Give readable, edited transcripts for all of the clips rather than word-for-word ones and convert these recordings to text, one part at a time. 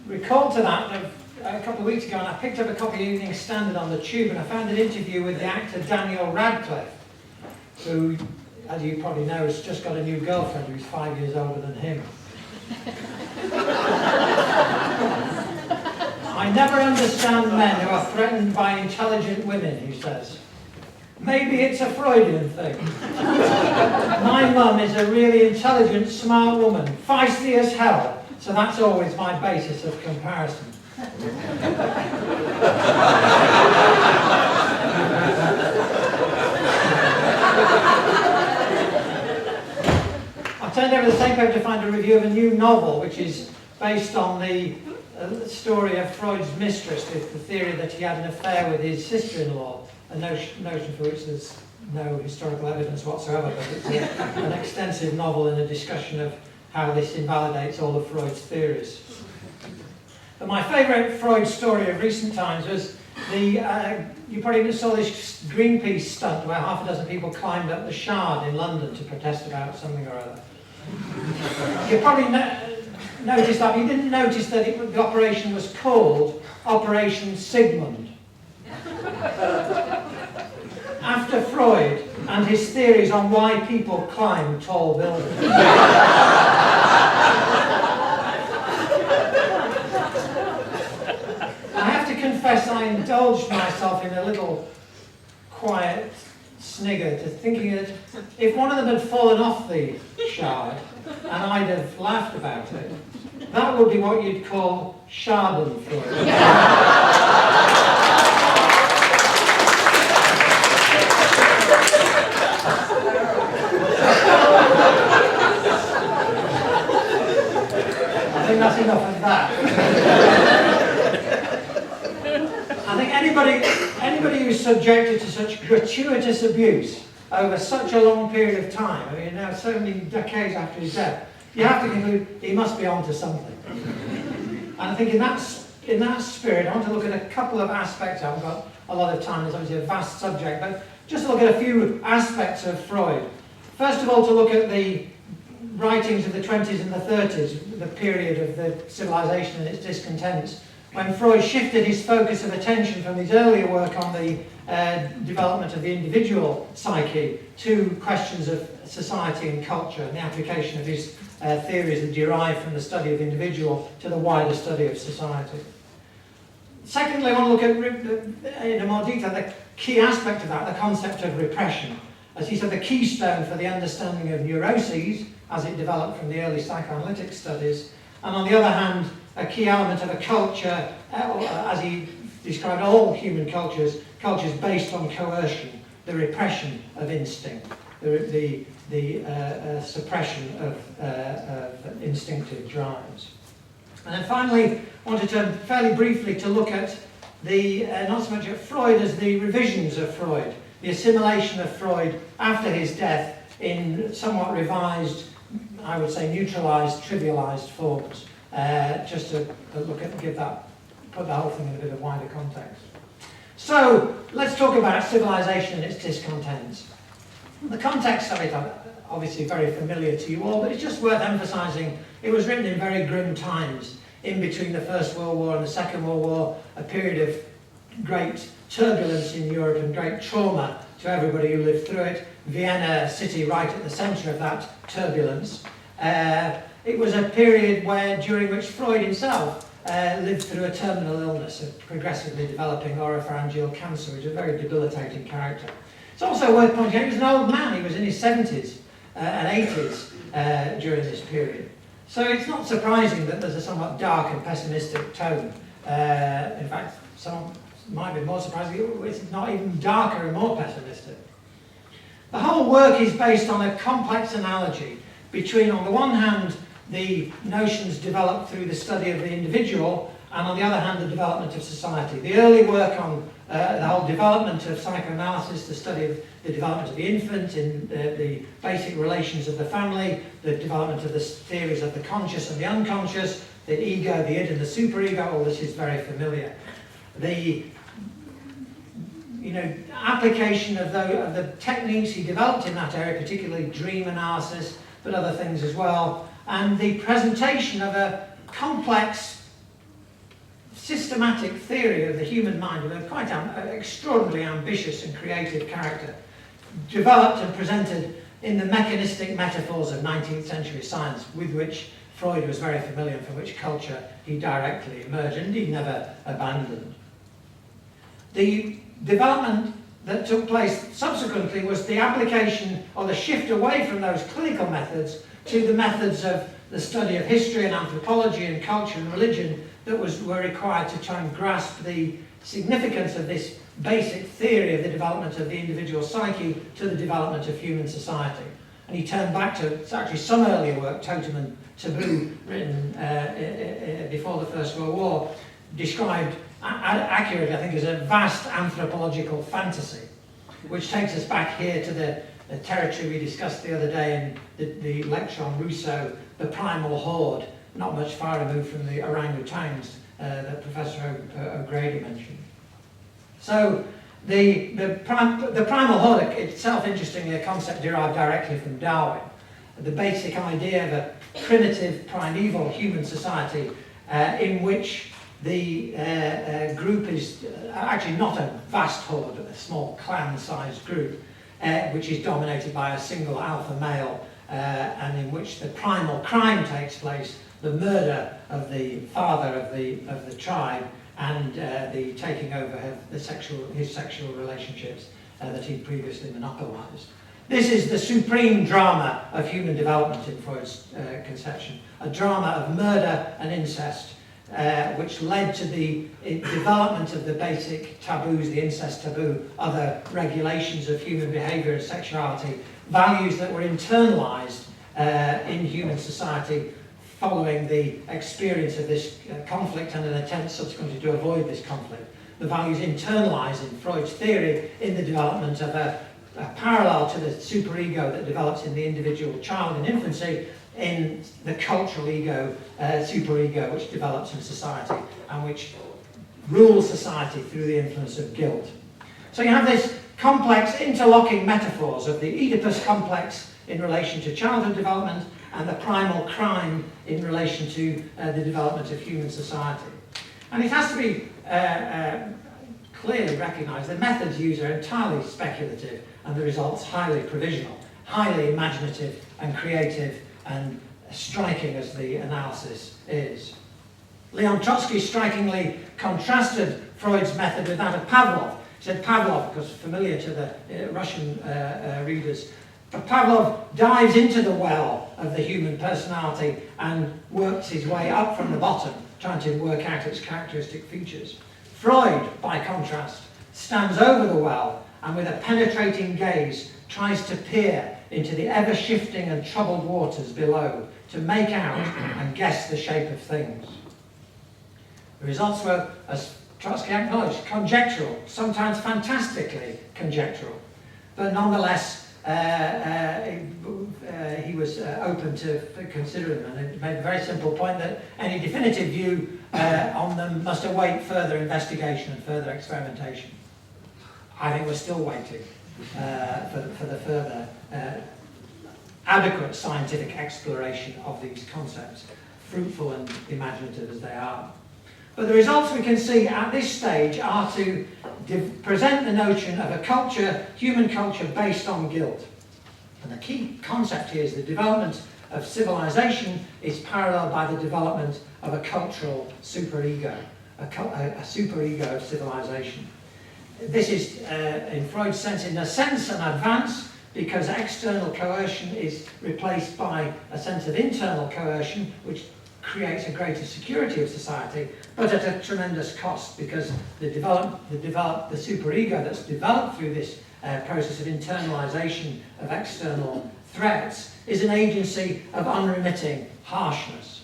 recalled to that a couple of weeks ago, and I picked up a copy of Evening Standard on the tube, and I found an interview with the actor Daniel Radcliffe, who, as you probably know, has just got a new girlfriend who's 5 years older than him. I never understand men who are threatened by intelligent women, he says. Maybe it's a Freudian thing. My mum is a really intelligent, smart woman, feisty as hell, so that's always my basis of comparison. I turned over the same page to find a review of a new novel, which is based on the story of Freud's mistress, the theory that he had an affair with his sister-in-law, a notion for which there's no historical evidence whatsoever, but it's an extensive novel and a discussion of how this invalidates all of Freud's theories. But my favourite Freud story of recent times was you probably saw this Greenpeace stunt where half a dozen people climbed up the Shard in London to protest about something or other. You probably noticed that. You didn't notice that the operation was called Operation Sigmund. After Freud and his theories on why people climb tall buildings. Confess I indulged myself in a little quiet snigger to thinking that if one of them had fallen off the Shard and I'd have laughed about it, that would be what you'd call Schadenfreude. I think that's enough of that. I think anybody who's subjected to such gratuitous abuse over such a long period of time, I mean now so many decades after his death, you have to conclude he must be onto something. And I think in that spirit, I want to look at a couple of aspects. I haven't got a lot of time, it's obviously a vast subject, but just look at a few aspects of Freud. First of all, to look at the writings of the 20s and the 30s, the period of the civilization and its discontents, when Freud shifted his focus of attention from his earlier work on the development of the individual psyche to questions of society and culture and the application of his theories that derive from the study of the individual to the wider study of society. Secondly, I want to look at, in a more detail, the key aspect of that, the concept of repression. As he said, the keystone for the understanding of neuroses, as it developed from the early psychoanalytic studies, and on the other hand, a key element of a culture, as he described all human cultures based on coercion, the repression of instinct, the suppression of instinctive drives. And then finally, I want to turn fairly briefly to look at not so much at Freud as the revisions of Freud, the assimilation of Freud after his death in somewhat revised, I would say neutralised, trivialised forms. Just to look at, put the whole thing in a bit of wider context. So, let's talk about civilization and its discontents. The context of it, obviously very familiar to you all, but it's just worth emphasising, it was written in very grim times, in between the First World War and the Second World War, a period of great turbulence in Europe and great trauma to everybody who lived through it. Vienna, a city right at the centre of that turbulence. It was a period during which Freud himself lived through a terminal illness, a progressively developing oropharyngeal cancer, which is a very debilitating character. It's also worth pointing out he was an old man. He was in his 70s and 80s during this period. So it's not surprising that there's a somewhat dark and pessimistic tone. In fact, some might be more surprising, it's not even darker and more pessimistic. The whole work is based on a complex analogy between, on the one hand, the notions developed through the study of the individual, and on the other hand, the development of society. The early work on the whole development of psychoanalysis, the study of the development of the infant, in the basic relations of the family, the development of the theories of the conscious and the unconscious, the ego, the id and the superego, all this is very familiar. The application of the techniques he developed in that area, particularly dream analysis, but other things as well, and the presentation of a complex systematic theory of the human mind of a quite extraordinarily ambitious and creative character, developed and presented in the mechanistic metaphors of 19th century science, with which Freud was very familiar, from which culture he directly emerged and indeed never abandoned. The development that took place subsequently was the application or the shift away from those clinical methods to the methods of the study of history and anthropology and culture and religion that were required to try and grasp the significance of this basic theory of the development of the individual psyche to the development of human society. And he turned back to, it's actually some earlier work, Totem and Taboo, written before the First World War, described accurately, I think, as a vast anthropological fantasy, which takes us back here to the territory we discussed the other day in the lecture on Rousseau, the primal horde, not much far removed from the orangutans that Professor O'Grady mentioned. So the primal horde itself, interestingly, a concept derived directly from Darwin. The basic idea of a primitive, primeval human society in which the group is actually not a vast horde, but a small clan-sized group, which is dominated by a single alpha male, and in which the primal crime takes place, the murder of the father of the tribe, and the taking over of his sexual relationships that he'd previously monopolized. This is the supreme drama of human development in Freud's conception, a drama of murder and incest, which led to the development of the basic taboos, the incest taboo, other regulations of human behavior and sexuality, values that were internalized in human society following the experience of this conflict and an attempt subsequently to avoid this conflict. The values internalized in Freud's theory in the development of a parallel to the superego that develops in the individual child in infancy, in the cultural ego, superego, which develops in society and which rules society through the influence of guilt. So you have this complex interlocking metaphors of the Oedipus complex in relation to childhood development and the primal crime in relation to the development of human society. And it has to be clearly recognised that methods used are entirely speculative and the results highly provisional, highly imaginative and creative and striking as the analysis is. Leon Trotsky strikingly contrasted Freud's method with that of Pavlov. He said Pavlov, because familiar to the Russian readers, but Pavlov dives into the well of the human personality and works his way up from the bottom, trying to work out its characteristic features. Freud, by contrast, stands over the well and with a penetrating gaze tries to peer into the ever-shifting and troubled waters below to make out and guess the shape of things. The results were, as Trotsky acknowledged, conjectural, sometimes fantastically conjectural, but nonetheless he was open to considering them, and it made a very simple point that any definitive view on them must await further investigation and further experimentation. I think we're still waiting for the further adequate scientific exploration of these concepts, fruitful and imaginative as they are. But the results we can see at this stage are to present the notion of a culture, human culture, based on guilt. And the key concept here is the development of civilization is paralleled by the development of a cultural superego, a superego of civilization. This is, in Freud's sense, in a sense, an advance, because external coercion is replaced by a sense of internal coercion, which creates a greater security of society, but at a tremendous cost, because the superego that's developed through this process of internalization of external threats is an agency of unremitting harshness.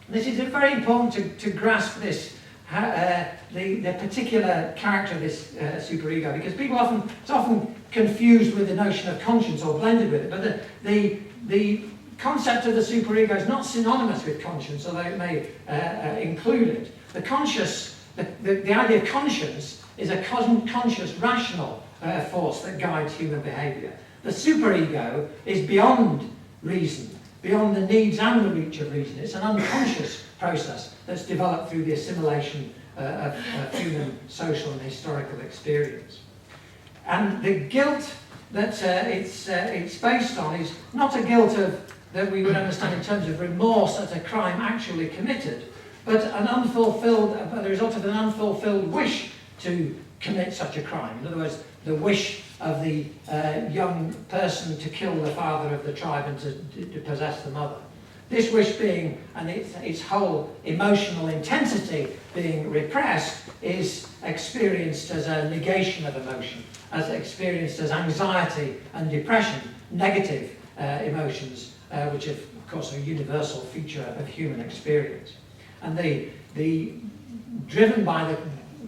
This is very important to grasp this, the particular character of this superego, because people it's often confused with the notion of conscience or blended with it, but the concept of the superego is not synonymous with conscience, although it may include it. The idea of conscience is a conscious, rational force that guides human behaviour. The superego is beyond reason, beyond the needs and the reach of reason. It's an unconscious process that's developed through the assimilation of human social and historical experience. And the guilt that it's based on is not a guilt that we would understand in terms of remorse at a crime actually committed, but the result of an unfulfilled wish to commit such a crime. In other words, the wish of the young person to kill the father of the tribe and to possess the mother. This wish being, and its whole emotional intensity being repressed, is experienced as a negation of emotion, as experienced as anxiety and depression, negative emotions, which of course are a universal feature of human experience. And driven by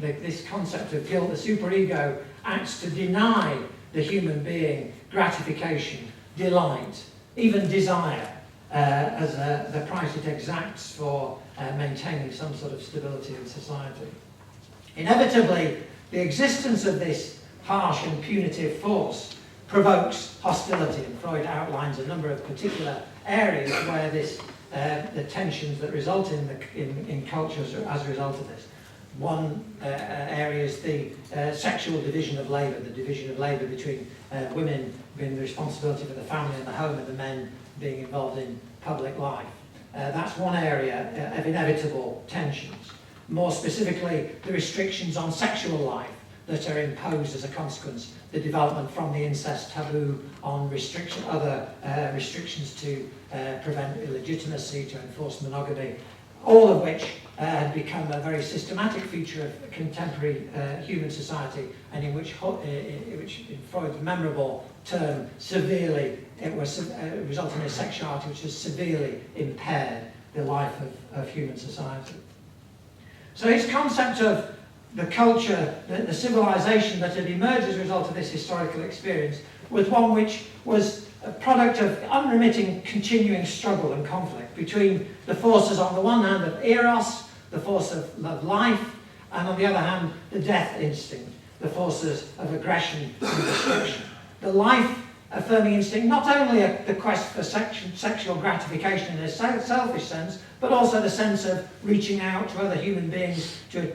this concept of guilt, the superego acts to deny the human being gratification, delight, even desire, as the price it exacts for maintaining some sort of stability in society. Inevitably, the existence of this harsh and punitive force provokes hostility, and Freud outlines a number of particular areas where the tensions that result in cultures as a result of this. One area is the sexual division of labour, the division of labour between women being the responsibility for the family and the home, and the men being involved in public life. That's one area of inevitable tensions. More specifically, the restrictions on sexual life that are imposed as a consequence, the development from the incest taboo on other restrictions to prevent illegitimacy, to enforce monogamy, all of which had become a very systematic feature of contemporary human society, and in which in Freud's memorable term, it was resulting in a sexuality which has severely impaired the life of human society. So his concept of the culture, the civilization that had emerged as a result of this historical experience, was one which was a product of unremitting, continuing struggle and conflict between the forces on the one hand of eros, the force of life, and on the other hand, the death instinct, the forces of aggression and destruction. The life-affirming instinct, not only the quest for sexual gratification in a selfish sense, but also the sense of reaching out to other human beings in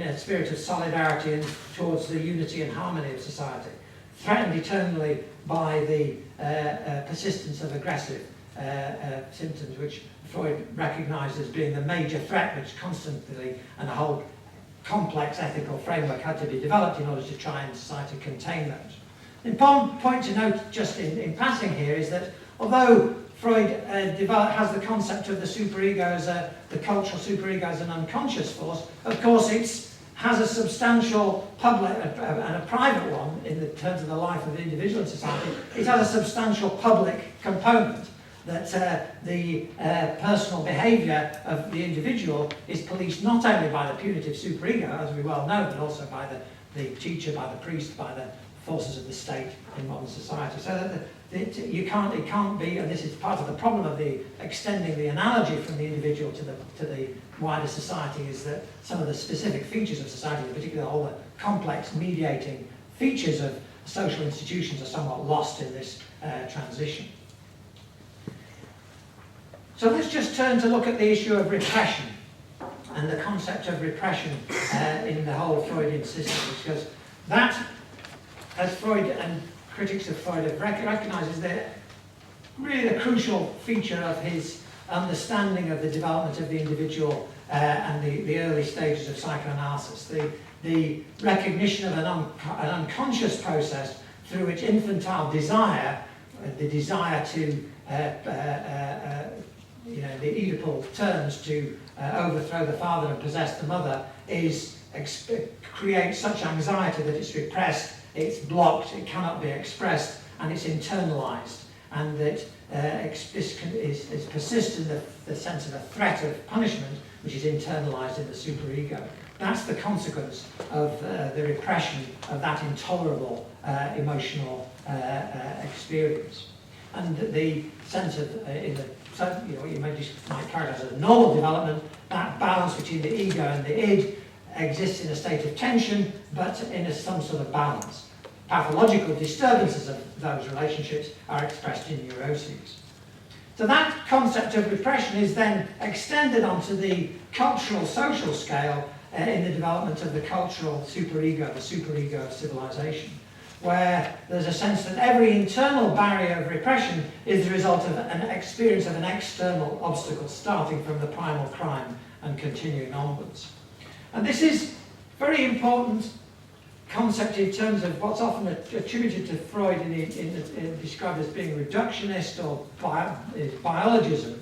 a spirit of solidarity and towards the unity and harmony of society, threatened eternally by the persistence of aggressive symptoms, which Freud recognised as being the major threat, which constantly, and a whole complex ethical framework had to be developed in order to try and society contain those. The important point to note just in passing here is that although Freud has the concept of the superego the cultural superego as an unconscious force, of course it has a substantial public and a private one in the terms of the life of the individual in society. It has a substantial public component, that the personal behaviour of the individual is policed not only by the punitive superego, as we well know, but also by the teacher, by the priest, by the forces of the state in modern society. So that it can't be, and this is part of the problem of extending the analogy from the individual to the wider society, is that some of the specific features of society, in particular all the complex mediating features of social institutions, are somewhat lost in this transition. So let's just turn to look at the issue of repression and the concept of repression in the whole Freudian system, because that, as Freud and critics of Freud have recognised, is really the crucial feature of his understanding of the development of the individual and the early stages of psychoanalysis. The recognition of an unconscious process through which infantile desire, the desire to the Oedipal terms to overthrow the father and possess the mother, creates such anxiety that it's repressed, it's blocked, it cannot be expressed, and it's internalized, and that this persists in the sense of a threat of punishment, which is internalized in the superego. That's the consequence of the repression of that intolerable emotional experience. And the sense of, you might characterize as a normal development, that balance between the ego and the id exists in a state of tension, but in some sort of balance. pathological disturbances of those relationships are expressed in neuroses. So that concept of repression is then extended onto the cultural social scale in the development of the cultural superego, the superego of civilization, where there's a sense that every internal barrier of repression is the result of an experience of an external obstacle starting from the primal crime and continuing onwards. And this is very important concept in terms of what's often attributed to Freud in described as being reductionist or biologism,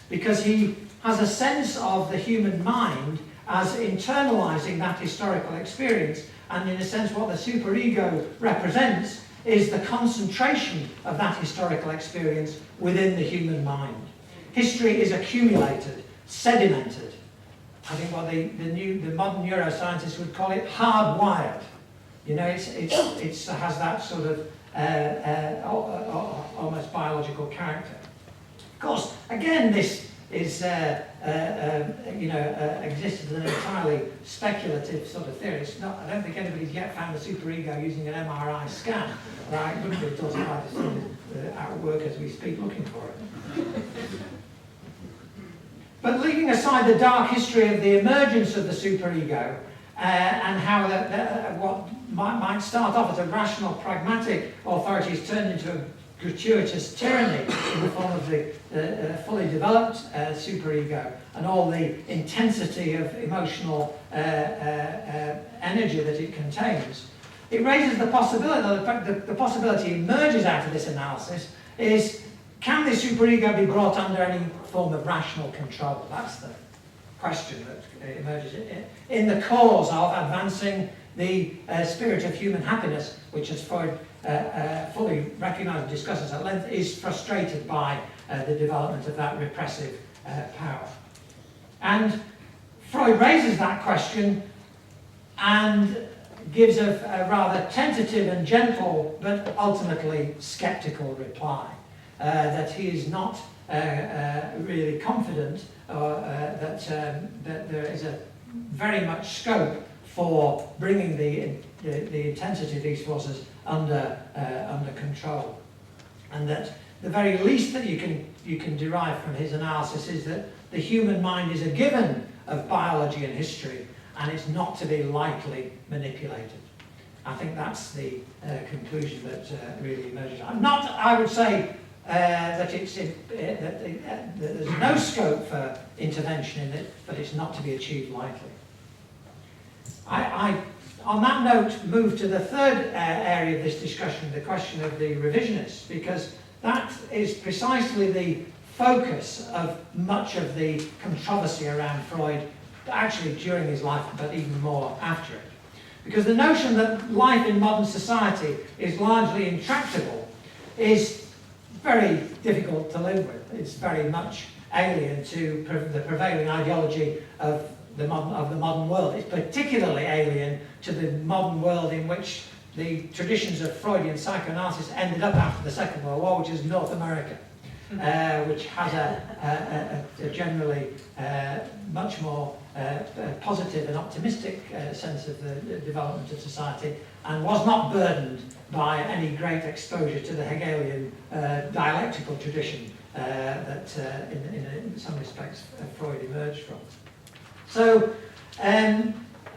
because he has a sense of the human mind as internalizing that historical experience, and in a sense what the superego represents is the concentration of that historical experience within the human mind. History is accumulated, sedimented. I think what the modern neuroscientists would call it hardwired. You know, it has that sort of almost biological character. Of course, again, this is exists as an entirely speculative sort of theory. It's not. I don't think anybody's yet found the superego using an MRI scan. Right? It wouldn't be taught at work as we speak, looking for it. But leaving aside the dark history of the emergence of the superego, and how what might start off as a rational, pragmatic authority is turned into a gratuitous tyranny in the form of the fully developed superego and all the intensity of emotional energy that it contains. It raises the possibility, the possibility emerges out of this analysis is, can the superego be brought under any form of rational control? That's the question that emerges in the cause of advancing the spirit of human happiness, which, as Freud fully recognised and discusses at length, is frustrated by the development of that repressive power. And Freud raises that question and gives a rather tentative and gentle, but ultimately sceptical reply, that he is not really confident that there is a very much scope for bringing the intensity of these forces under control, and that the very least that you can derive from his analysis is that the human mind is a given of biology and history, and it's not to be lightly manipulated. I think that's the conclusion that really emerges. I would say that there's no scope for intervention in it, but it's not to be achieved lightly. I on that note, move to the third area of this discussion, the question of the revisionists, because that is precisely the focus of much of the controversy around Freud, actually during his life, but even more after it. Because the notion that life in modern society is largely intractable is very difficult to live with. It's very much alien to the prevailing ideology of the modern world. It's particularly alien to the modern world in which the traditions of Freudian psychoanalysis ended up after the Second World War, which is North America, which has a generally much more positive and optimistic sense of the development of society, and was not burdened by any great exposure to the Hegelian dialectical tradition that in some respects Freud emerged from. So,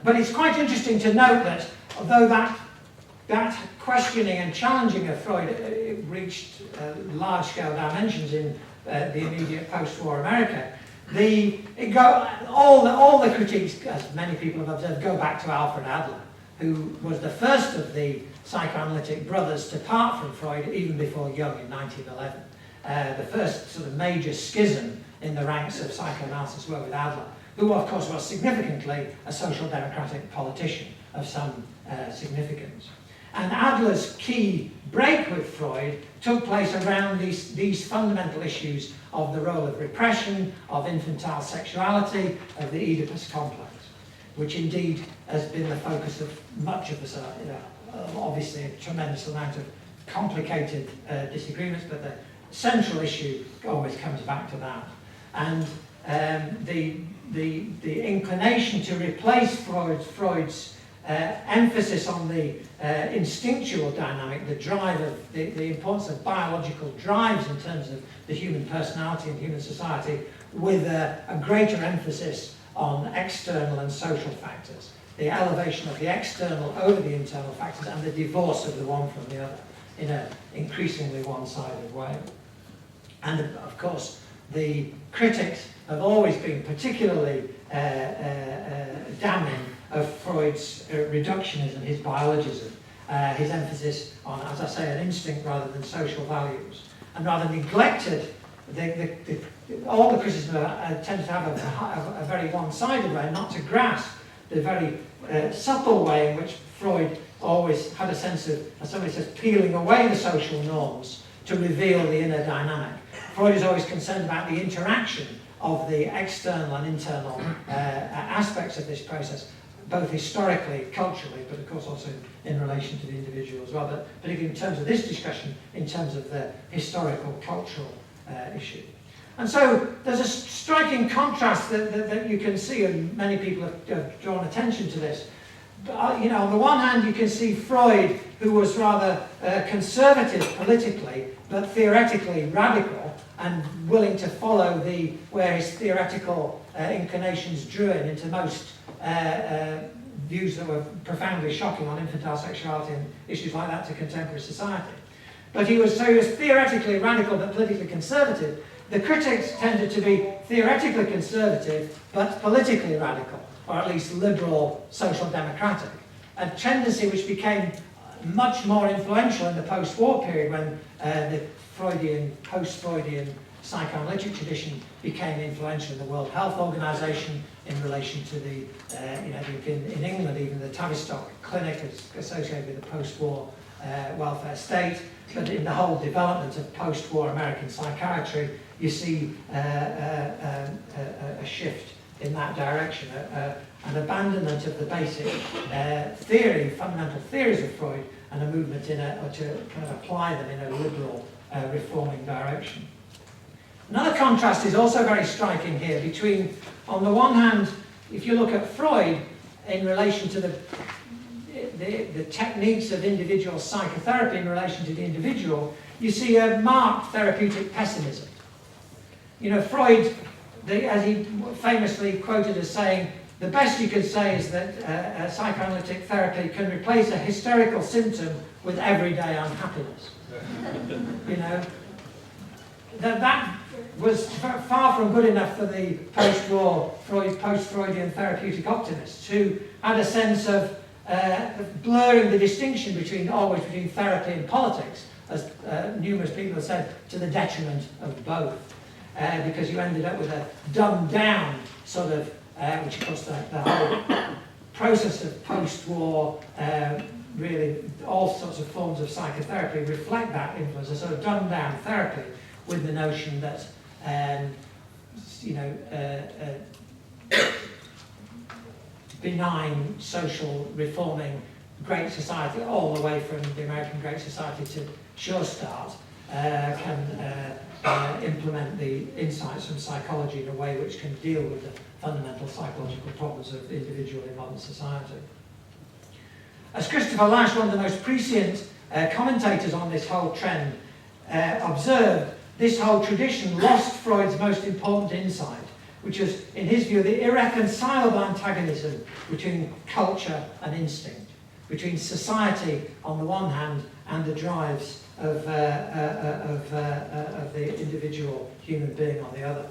but it's quite interesting to note that although that questioning and challenging of Freud reached large-scale dimensions in the immediate post-war America, all the critiques, as many people have observed, go back to Alfred Adler, who was the first of the psychoanalytic brothers to part from Freud even before Jung in 1911. The first sort of major schism in the ranks of psychoanalysis were with Adler, who of course was significantly a social democratic politician of some significance. And Adler's key break with Freud took place around these fundamental issues of the role of repression, of infantile sexuality, of the Oedipus complex, which indeed has been the focus of much of the, obviously a tremendous amount of complicated disagreements, but the central issue always comes back to that. And the inclination to replace Freud's emphasis on the instinctual dynamic, the drive of the importance of biological drives in terms of the human personality and human society, with a greater emphasis on external and social factors, the elevation of the external over the internal factors, and the divorce of the one from the other in an increasingly one-sided way. And of course, the critics have always been particularly damning of Freud's reductionism, his biologism, his emphasis on, as I say, an instinct rather than social values, and rather neglected all the criticism tended to have a very one-sided way, not to grasp the very subtle way in which Freud always had a sense of, as somebody says, peeling away the social norms to reveal the inner dynamic. Freud is always concerned about the interaction of the external and internal aspects of this process, both historically, culturally, but of course also in relation to the individual as well, but particularly in terms of this discussion, in terms of the historical, cultural issue. And so there's a striking contrast that you can see, and many people have drawn attention to this. You know, on the one hand, you can see Freud, who was rather conservative politically, but theoretically radical, and willing to follow where his theoretical inclinations drew him into most views that were profoundly shocking on infantile sexuality and issues like that to contemporary society. But he was theoretically radical but politically conservative. The critics tended to be theoretically conservative but politically radical, or at least liberal social democratic, a tendency which became much more influential in the post-war period when the Freudian, post-Freudian psychoanalytic tradition became influential in the World Health Organization in relation to the, in England, even the Tavistock Clinic is associated with the post-war welfare state. But in the whole development of post-war American psychiatry, you see a shift in that direction, an abandonment of the basic fundamental theories of Freud, and a movement to kind of apply them in a liberal, reforming direction. Another contrast is also very striking here between, on the one hand, if you look at Freud in relation to the techniques of individual psychotherapy in relation to the individual, you see a marked therapeutic pessimism. You know, Freud, as he famously quoted as saying, the best you could say is that psychoanalytic therapy can replace a hysterical symptom with everyday unhappiness. You know, that was far from good enough for the post-war post-Freudian therapeutic optimists, who had a sense of blurring the distinction between therapy and politics, as numerous people have said, to the detriment of both, because you ended up with a dumbed-down sort of, which of course the whole process of post-war, really all sorts of forms of psychotherapy reflect that influence, a sort of dumbed-down therapy with the notion that, benign social reforming Great Society, all the way from the American Great Society to Sure Start, can implement the insights from psychology in a way which can deal with the fundamental psychological problems of the individual in modern society. As Christopher Lasch, one of the most prescient commentators on this whole trend, observed, this whole tradition lost Freud's most important insight, which is, in his view, the irreconcilable antagonism between culture and instinct, between society on the one hand and the drives of the individual human being on the other.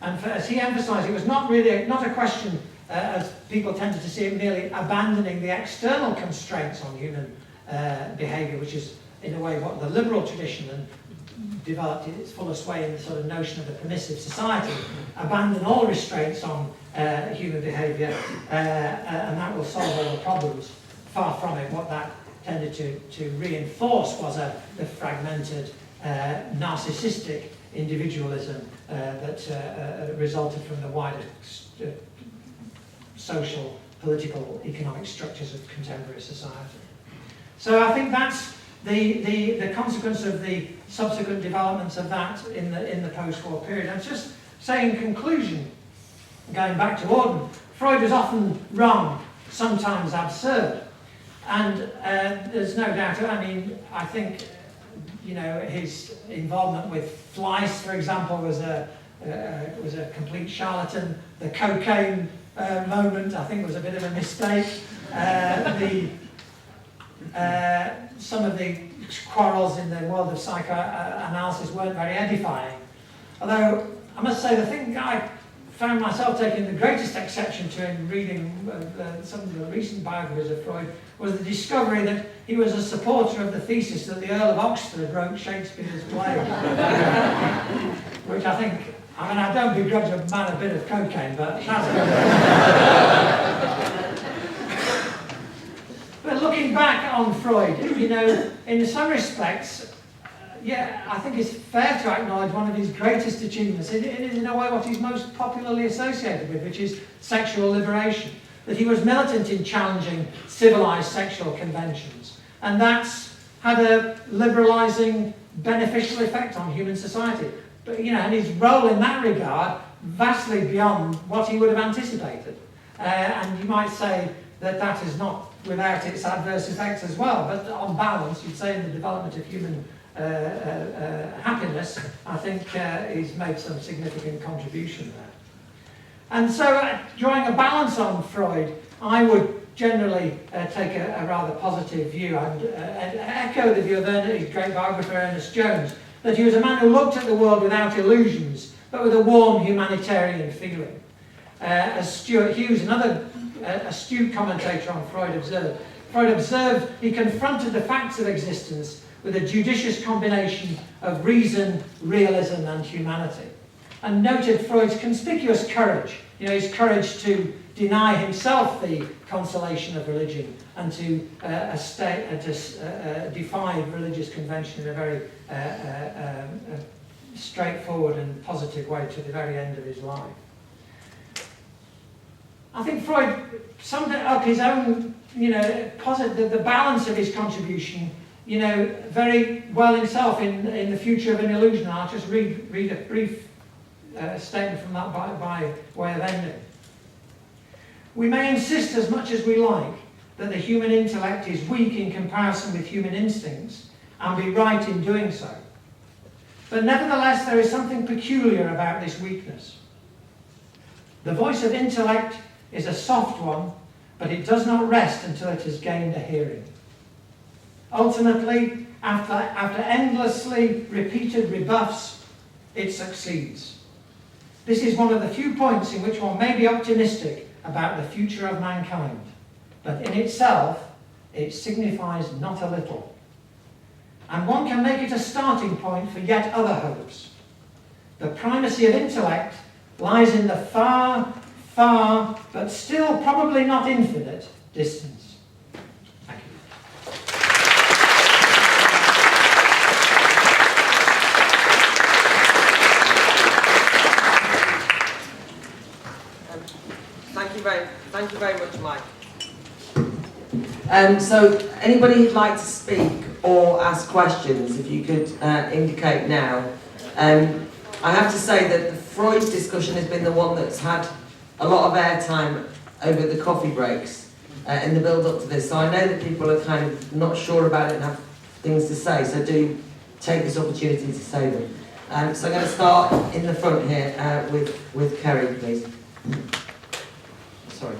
And as he emphasised, it was not a question, as people tended to see it, merely abandoning the external constraints on human behaviour, which is in a way what the liberal tradition developed in its fullest way in the sort of notion of the permissive society, abandon all restraints on human behaviour, and that will solve all the problems. Far from it. What that tended to reinforce was the fragmented, narcissistic individualism that resulted from the wider social, political, economic structures of contemporary society. So I think that's the consequence of the subsequent developments of that in the post-war period. And just saying in conclusion, going back to Auden, Freud was often wrong sometimes absurd. And there's no doubt, I mean, I think, you know, his involvement with Fleiss, for example, was a complete charlatan. The cocaine moment, I think, was a bit of a mistake. Some of the quarrels in the world of psychoanalysis weren't very edifying. Although, I must say, the thing I found myself taking the greatest exception to in reading some of the recent biographies of Freud was the discovery that he was a supporter of the thesis that the Earl of Oxford wrote Shakespeare's play. Which I think, I mean, I don't begrudge a man a bit of cocaine, but that's But looking back on Freud, you know, in some respects, yeah, I think it's fair to acknowledge one of his greatest achievements. It is in a way what he's most popularly associated with, which is sexual liberation. That he was militant in challenging civilized sexual conventions. And that's had a liberalizing, beneficial effect on human society. But, you know, and his role in that regard, vastly beyond what he would have anticipated. And you might say that that is not without its adverse effects as well. But on balance, you'd say in the development of human happiness, I think he's made some significant contribution there. And so, drawing a balance on Freud, I would generally take a rather positive view and echo the view of his great biographer Ernest Jones, that he was a man who looked at the world without illusions, but with a warm humanitarian feeling. As Stuart Hughes, another astute commentator on Freud, observed, he confronted the facts of existence with a judicious combination of reason, realism, and humanity. And noted Freud's conspicuous courage, you know, his courage to deny himself the consolation of religion and to defy religious convention in a very straightforward and positive way to the very end of his life. I think Freud summed up his own, you know, the balance of his contribution, you know, very well himself in The Future of an Illusion. I'll just read a brief statement from that by way of ending. We may insist as much as we like that the human intellect is weak in comparison with human instincts, and be right in doing so. But nevertheless, there is something peculiar about this weakness. The voice of intellect is a soft one, but it does not rest until it has gained a hearing. Ultimately, after endlessly repeated rebuffs, it succeeds. This is one of the few points in which one may be optimistic about the future of mankind, but in itself, it signifies not a little. And one can make it a starting point for yet other hopes. The primacy of intellect lies in the far, far, but still probably not infinite, distance. Thank you. Thank you very much, Mike. So, anybody who'd like to speak or ask questions, if you could indicate now. I have to say that the Freud discussion has been the one that's had a lot of airtime over the coffee breaks in the build-up to this. So I know that people are kind of not sure about it and have things to say, so do take this opportunity to say them. So I'm going to start in the front here with Kerry, please. Sorry.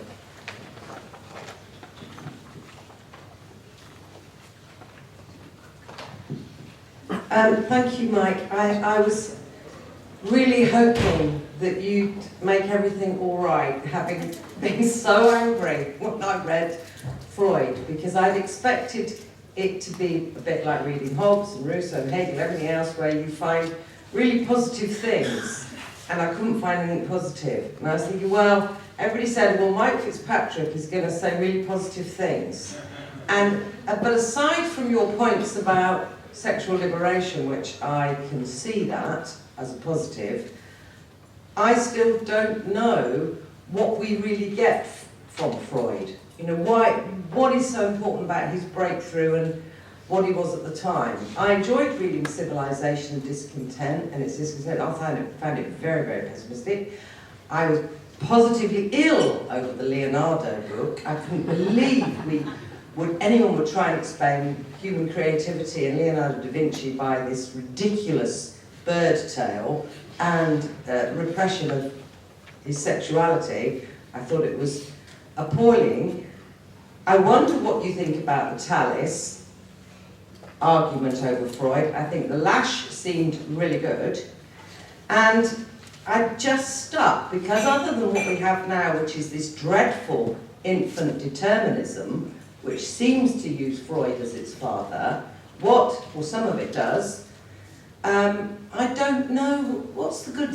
Thank you, Mike. I was really hoping that you'd make everything all right, having been so angry when I read Freud, because I'd expected it to be a bit like reading Hobbes and Rousseau and Hegel and everything else, where you find really positive things, and I couldn't find anything positive. And I was thinking, well, everybody said, well, Mike FItzpatrick is going to say really positive things. But aside from your points about sexual liberation, which I can see that as a positive, I still don't know what we really get from Freud. You know, what is so important about his breakthrough and what he was at the time. I enjoyed reading Civilization and Discontent, and its discontent. I found it very, very pessimistic. I was positively ill over the Leonardo book. I couldn't believe anyone would try and explain human creativity and Leonardo da Vinci by this ridiculous bird tale and repression of his sexuality. I thought it was appalling. I wonder what you think about the Tallis argument over Freud. I think the Lash seemed really good. And I just stuck, because other than what we have now, which is this dreadful infant determinism, which seems to use Freud as its father, or some of it does, I don't know, what's the good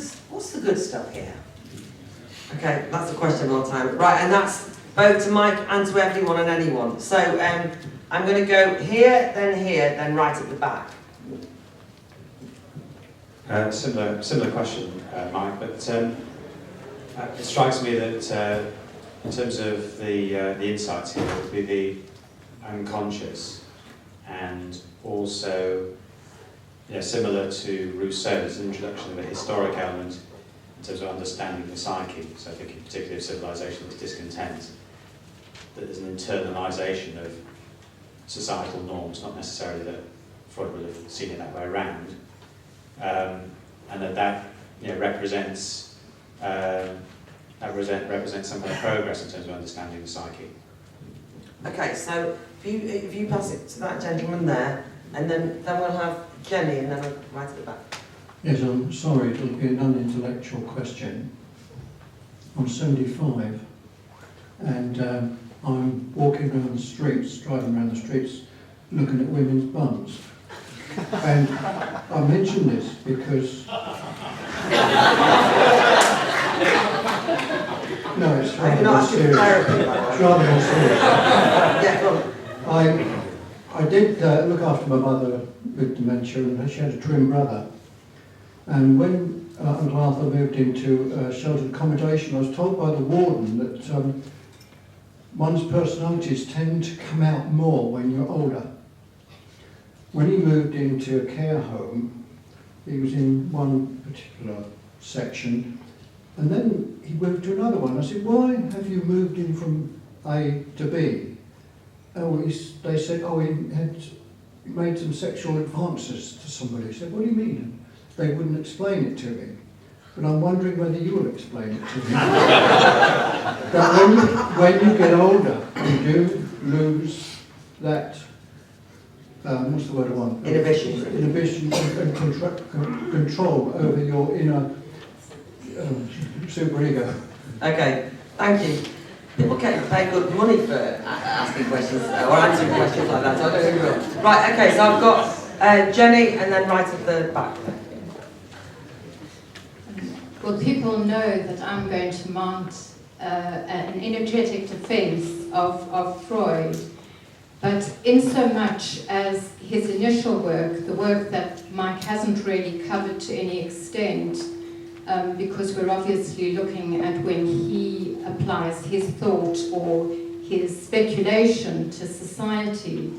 stuff here? Okay, that's a question all the time. Right, and that's both to Mike and to everyone and anyone. So I'm going to go here, then right at the back. Similar question, Mike, but it strikes me that in terms of the insights here, it would be the unconscious, and also similar to Rousseau's introduction of a historic element in terms of understanding the psyche. So thinking particularly of civilization as discontent, that there's an internalisation of societal norms, not necessarily that Freud would have seen it that way around. And that represents represents some kind of progress in terms of understanding the psyche. Okay, so if you pass it to that gentleman there, and then we'll have Jenny, and then right at the back. Yes, I'm sorry, it'll be an unintellectual question. I'm 75, and I'm walking around the streets, driving around the streets, looking at women's bums. And I mention this because... No, it's rather more serious. It's rather more serious. Yeah, go on. I did look after my mother with dementia, and she had a twin brother. And when Uncle Arthur moved into sheltered accommodation, I was told by the warden that one's personalities tend to come out more when you're older. When he moved into a care home, he was in one particular section, and then he moved to another one. I said, why have you moved in from A to B? Oh, they said, oh, he had made some sexual advances to somebody. I said, what do you mean? They wouldn't explain it to me. But I'm wondering whether you will explain it to me. But when you get older, you do lose that, what's the word I want? Inhibition. Inhibition and control over your inner superego. Okay, thank you. People pay good money for asking questions or answering questions like that, so I don't think we will. Right, okay, so I've got Jenny, and then right at the back. Well, people know that I'm going to mount an energetic defense of Freud, but in so much as his initial work, the work that Mike hasn't really covered to any extent, because we're obviously looking at when he applies his thought or his speculation to society.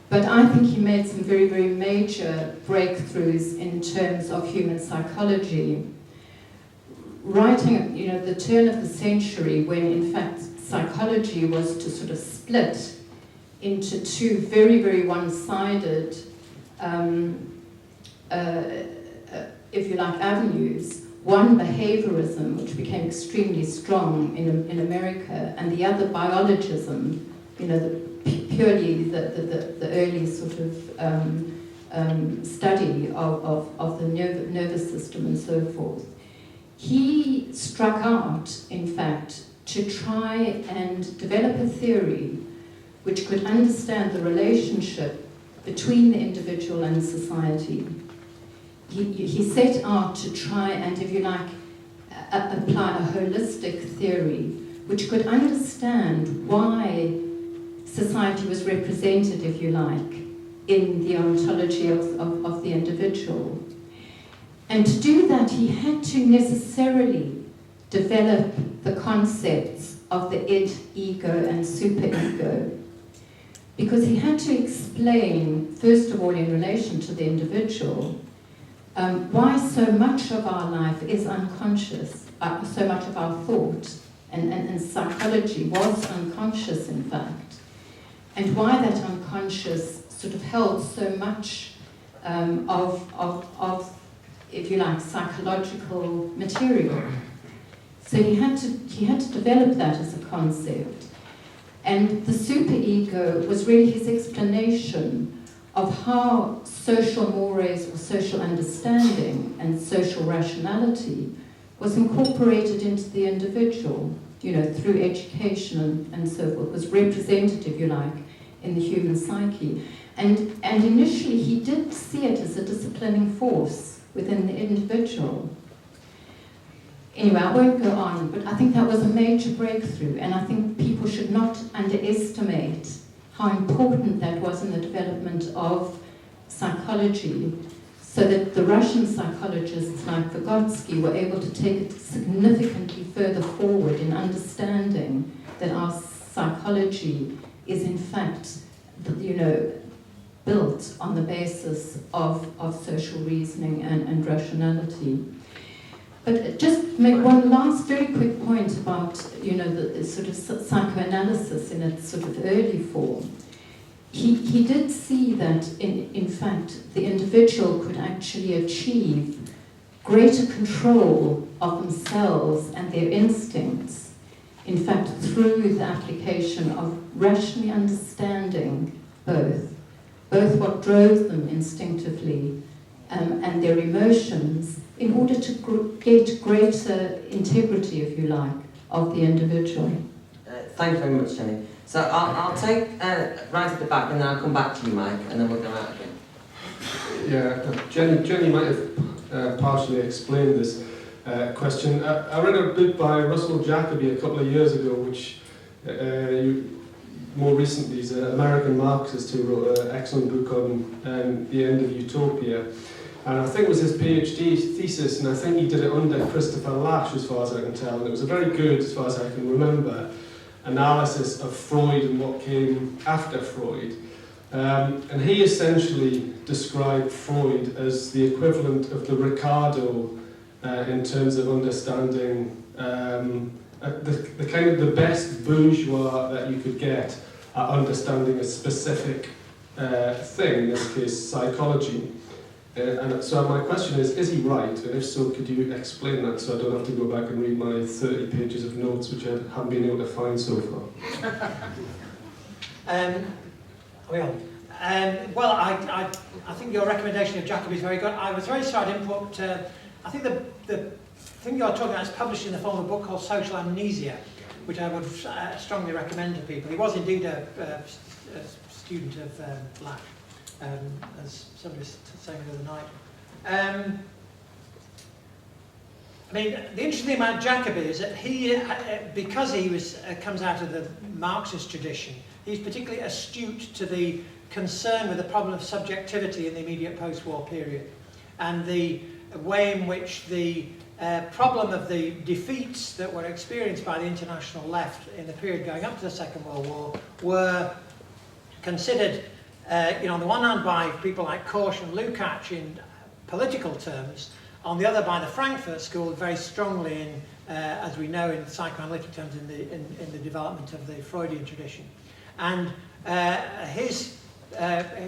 But I think he made some very, very major breakthroughs in terms of human psychology. Writing at the turn of the century, when in fact psychology was to sort of split into two very, very one-sided, if you like, avenues. One, behaviorism, which became extremely strong in America, and the other, biologism, purely the early sort of study of the nervous system and so forth. He struck out, in fact, to try and develop a theory which could understand the relationship between the individual and society. He set out to try and, if you like, apply a holistic theory which could understand why society was represented, if you like, in the ontology of the individual. And to do that, he had to necessarily develop the concepts of the id, ego, and superego, because he had to explain, first of all, in relation to the individual, why so much of our life is unconscious, so much of our thought and psychology was unconscious, in fact, and why that unconscious sort of held so much of, if you like, psychological material. So he had to develop that as a concept. And the superego was really his explanation of how social mores or social understanding and social rationality was incorporated into the individual, through education and so forth, was representative, if you like, in the human psyche. And initially he did see it as a disciplining force within the individual. Anyway, I won't go on, but I think that was a major breakthrough, and I think people should not underestimate how important that was in the development of psychology, so that the Russian psychologists like Vygotsky were able to take it significantly further forward in understanding that our psychology is in fact, built on the basis of social reasoning and rationality. But just make one last very quick point about, the sort of psychoanalysis in its sort of early form. He did see that, in fact, the individual could actually achieve greater control of themselves and their instincts, in fact, through the application of rationally understanding both what drove them instinctively and their emotions, in order to get greater integrity, if you like, of the individual. Thank you very much, Jenny. So I'll take right at the back, and then I'll come back to you, Mike, and then we'll go out again. Yeah, Jenny might have partially explained this question. I read a book by Russell Jacoby a couple of years ago, which more recently is an American Marxist who wrote an excellent book on the end of utopia. And I think it was his PhD thesis, and I think he did it under Christopher Lasch, as far as I can tell. And it was a very good, as far as I can remember, analysis of Freud and what came after Freud. And he essentially described Freud as the equivalent of the Ricardo in terms of understanding the kind of the best bourgeois that you could get at understanding a specific thing, in this case psychology. And so my question is he right? And if so, could you explain that so I don't have to go back and read my 30 pages of notes, which I haven't been able to find so far? Well, I think your recommendation of Jacoby is very good. I was very sorry I didn't put, I think the thing you're talking about is published in the form of a book called Social Amnesia, which I would strongly recommend to people. He was indeed a student of Lasch. As somebody was saying the other night. The interesting thing about Jacoby is that he, because he comes out of the Marxist tradition, he's particularly astute to the concern with the problem of subjectivity in the immediate post-war period, and the way in which the problem of the defeats that were experienced by the international left in the period going up to the Second World War were considered on the one hand by people like Korsch and Lukács in political terms, on the other by the Frankfurt School very strongly in, as we know in psychoanalytic terms, in the development of the Freudian tradition. And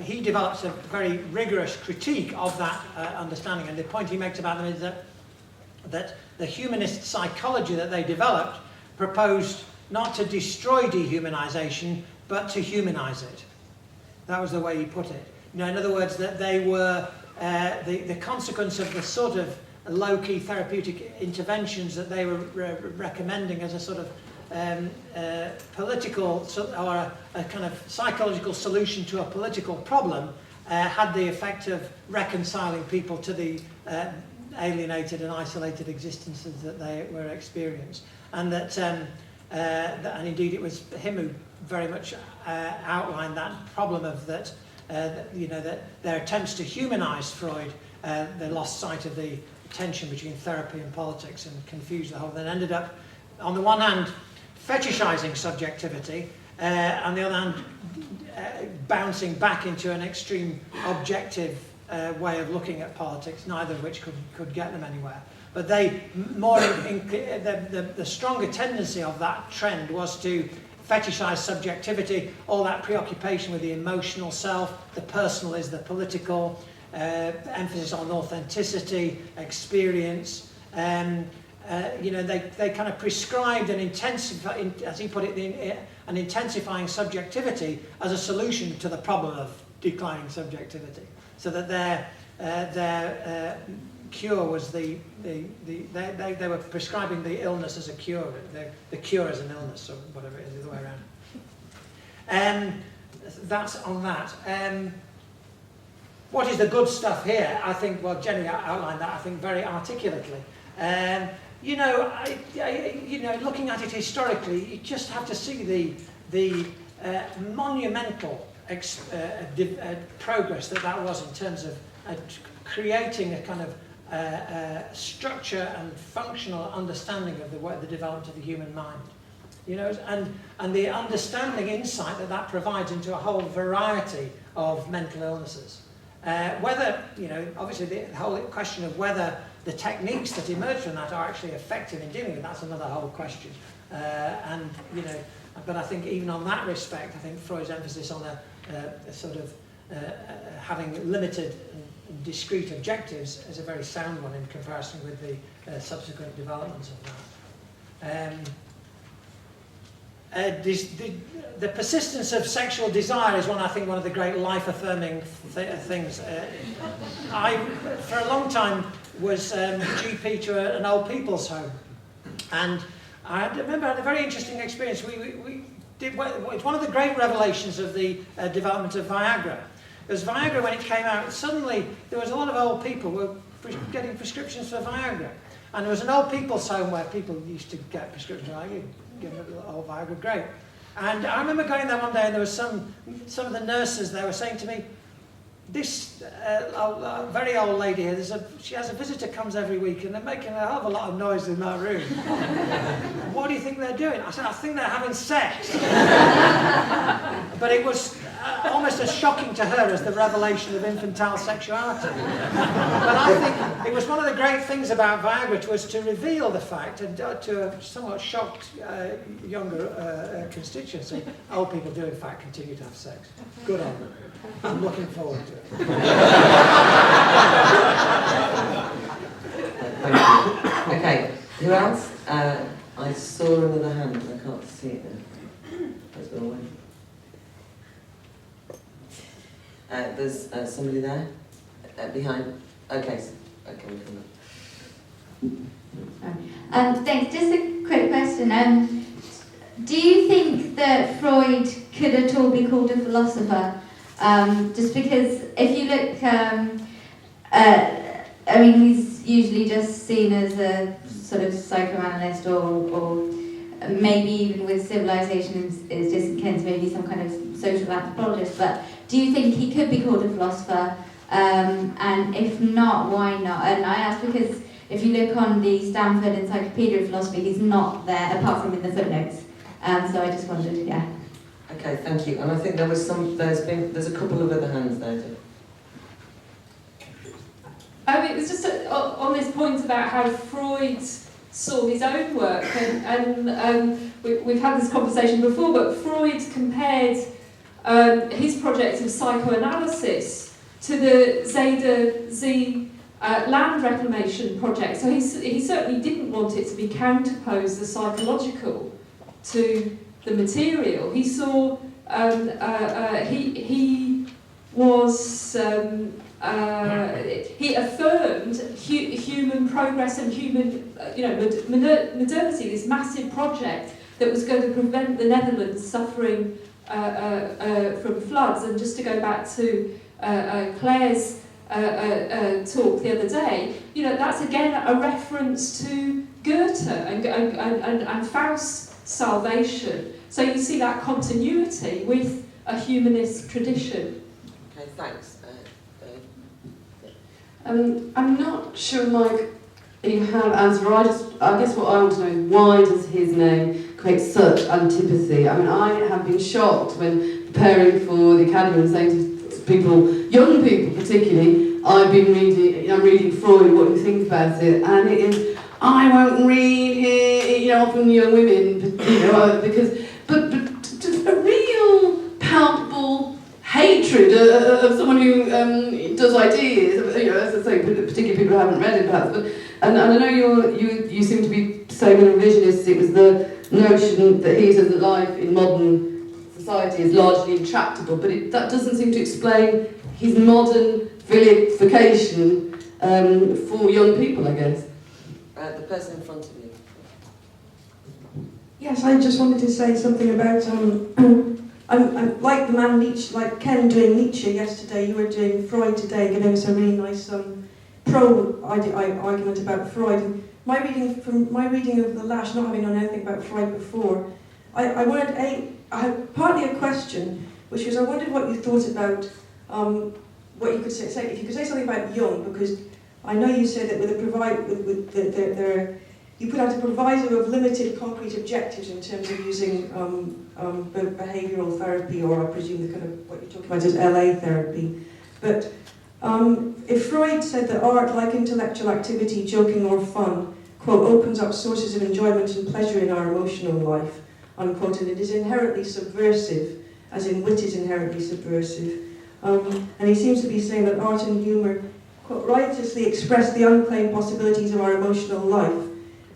he develops a very rigorous critique of that understanding, and the point he makes about them is that the humanist psychology that they developed proposed not to destroy dehumanization, but to humanize it. That was the way he put it. In other words, that they were the consequence of the sort of low-key therapeutic interventions that they were recommending as a sort of political or a kind of psychological solution to a political problem, had the effect of reconciling people to the alienated and isolated existences that they were experienced. And that, and indeed it was him who very much outlined that problem of that their attempts to humanize Freud, they lost sight of the tension between therapy and politics and confused the whole, then ended up, on the one hand, fetishizing subjectivity, on the other hand, bouncing back into an extreme objective way of looking at politics, neither of which could get them anywhere. But they the stronger tendency of that trend was to fetishize subjectivity, all that preoccupation with the emotional self, the personal is the political, emphasis on authenticity, experience. You know, they kind of prescribed an as he put it, an intensifying subjectivity as a solution to the problem of declining subjectivity, so that their cure was they were prescribing the illness as a cure, the cure as an illness, or whatever it is, the other way around. That's on that. What is the good stuff here? I think, well, Jenny outlined that, I think, very articulately. You know, you know, looking at it historically, you just have to see the monumental progress that was in terms of creating a kind of structure and functional understanding of the development of the human mind. You know, and the understanding, insight that provides into a whole variety of mental illnesses. Whether, you know, obviously the whole question of whether the techniques that emerge from that are actually effective in dealing with that's another whole question. And, you know, but I think even on that respect, I think Freud's emphasis on a sort of having limited and discrete objectives is a very sound one in comparison with the subsequent developments of that. The persistence of sexual desire is one of the great life-affirming things. I, for a long time, was GP to an old people's home, and I remember I had a very interesting experience. It's one of the great revelations of the development of Viagra. Because Viagra, when it came out, suddenly there was a lot of old people who were getting prescriptions for Viagra, and there was an old people's home where people used to get prescriptions like give them a little old Viagra, great. And I remember going there one day, and there was some of the nurses there were saying to me, this very old lady here, she has a visitor comes every week, and they're making a hell of a lot of noise in that room. What do you think they're doing? I said, I think they're having sex. But it was almost as shocking to her as the revelation of infantile sexuality. But I think it was one of the great things about Viagra was to reveal the fact, and to a somewhat shocked younger constituency, old people do in fact continue to have sex. Good on them. I'm looking forward to it. Okay, who else? I saw another hand, but I can't see it now. Let's go away. There's somebody there? Behind? Okay, okay, we'll come up. Thanks. Just a quick question. Do you think that Freud could at all be called a philosopher? Just because if you look, I mean, he's usually just seen as a sort of psychoanalyst or maybe even with civilization is discontents, maybe some kind of social anthropologist, but do you think he could be called a philosopher? And if not, why not? And I ask because if you look on the Stanford Encyclopedia of Philosophy, he's not there apart from in the footnotes. So I just wondered, yeah. Okay, thank you. And I think there's a couple of other hands there too. It was just on this point about how Freud saw his own work, and we've had this conversation before, but Freud compared his project of psychoanalysis to the Zeta Z land reclamation project. So he certainly didn't want it to be counterposed, the psychological, to the material. He saw he was he affirmed human progress and human modernity, this massive project that was going to prevent the Netherlands suffering from floods. And just to go back to Claire's talk the other day, that's again a reference to Goethe and Faust's salvation. So you see that continuity with a humanist tradition. Okay, thanks. I'm not sure, Mike, you have answered. I guess what I want to know is why does his name create such antipathy? I mean, I have been shocked when preparing for the academy and saying to people, young people particularly, I'm reading Freud, what do you think about it? And it is, I won't read it, often young women, but a real palpable hatred of someone who does ideas, as I say, particularly people who haven't read it perhaps, and I know you seem to be saying in revisionists it was the notion that he says that life in modern society is largely intractable, but that doesn't seem to explain his modern vilification for young people, I guess. The person in front of you. Yes, I just wanted to say something about, I'm like the man Nietzsche, like Ken doing Nietzsche yesterday, you were doing Freud today, giving us a really nice argument about Freud. And my reading of the Lash, not having known anything about Freud before, I had partly a question, which was I wondered what you thought about what you could say if you could say something about Jung, because I know you said that you put out a proviso of limited concrete objectives in terms of using behavioural therapy, or I presume the kind of what you're talking about is LA therapy. But if Freud said that art, like intellectual activity, joking or fun, quote, opens up sources of enjoyment and pleasure in our emotional life, unquote, and it is inherently subversive, as in wit is inherently subversive. And he seems to be saying that art and humour, quote, righteously express the unclaimed possibilities of our emotional life,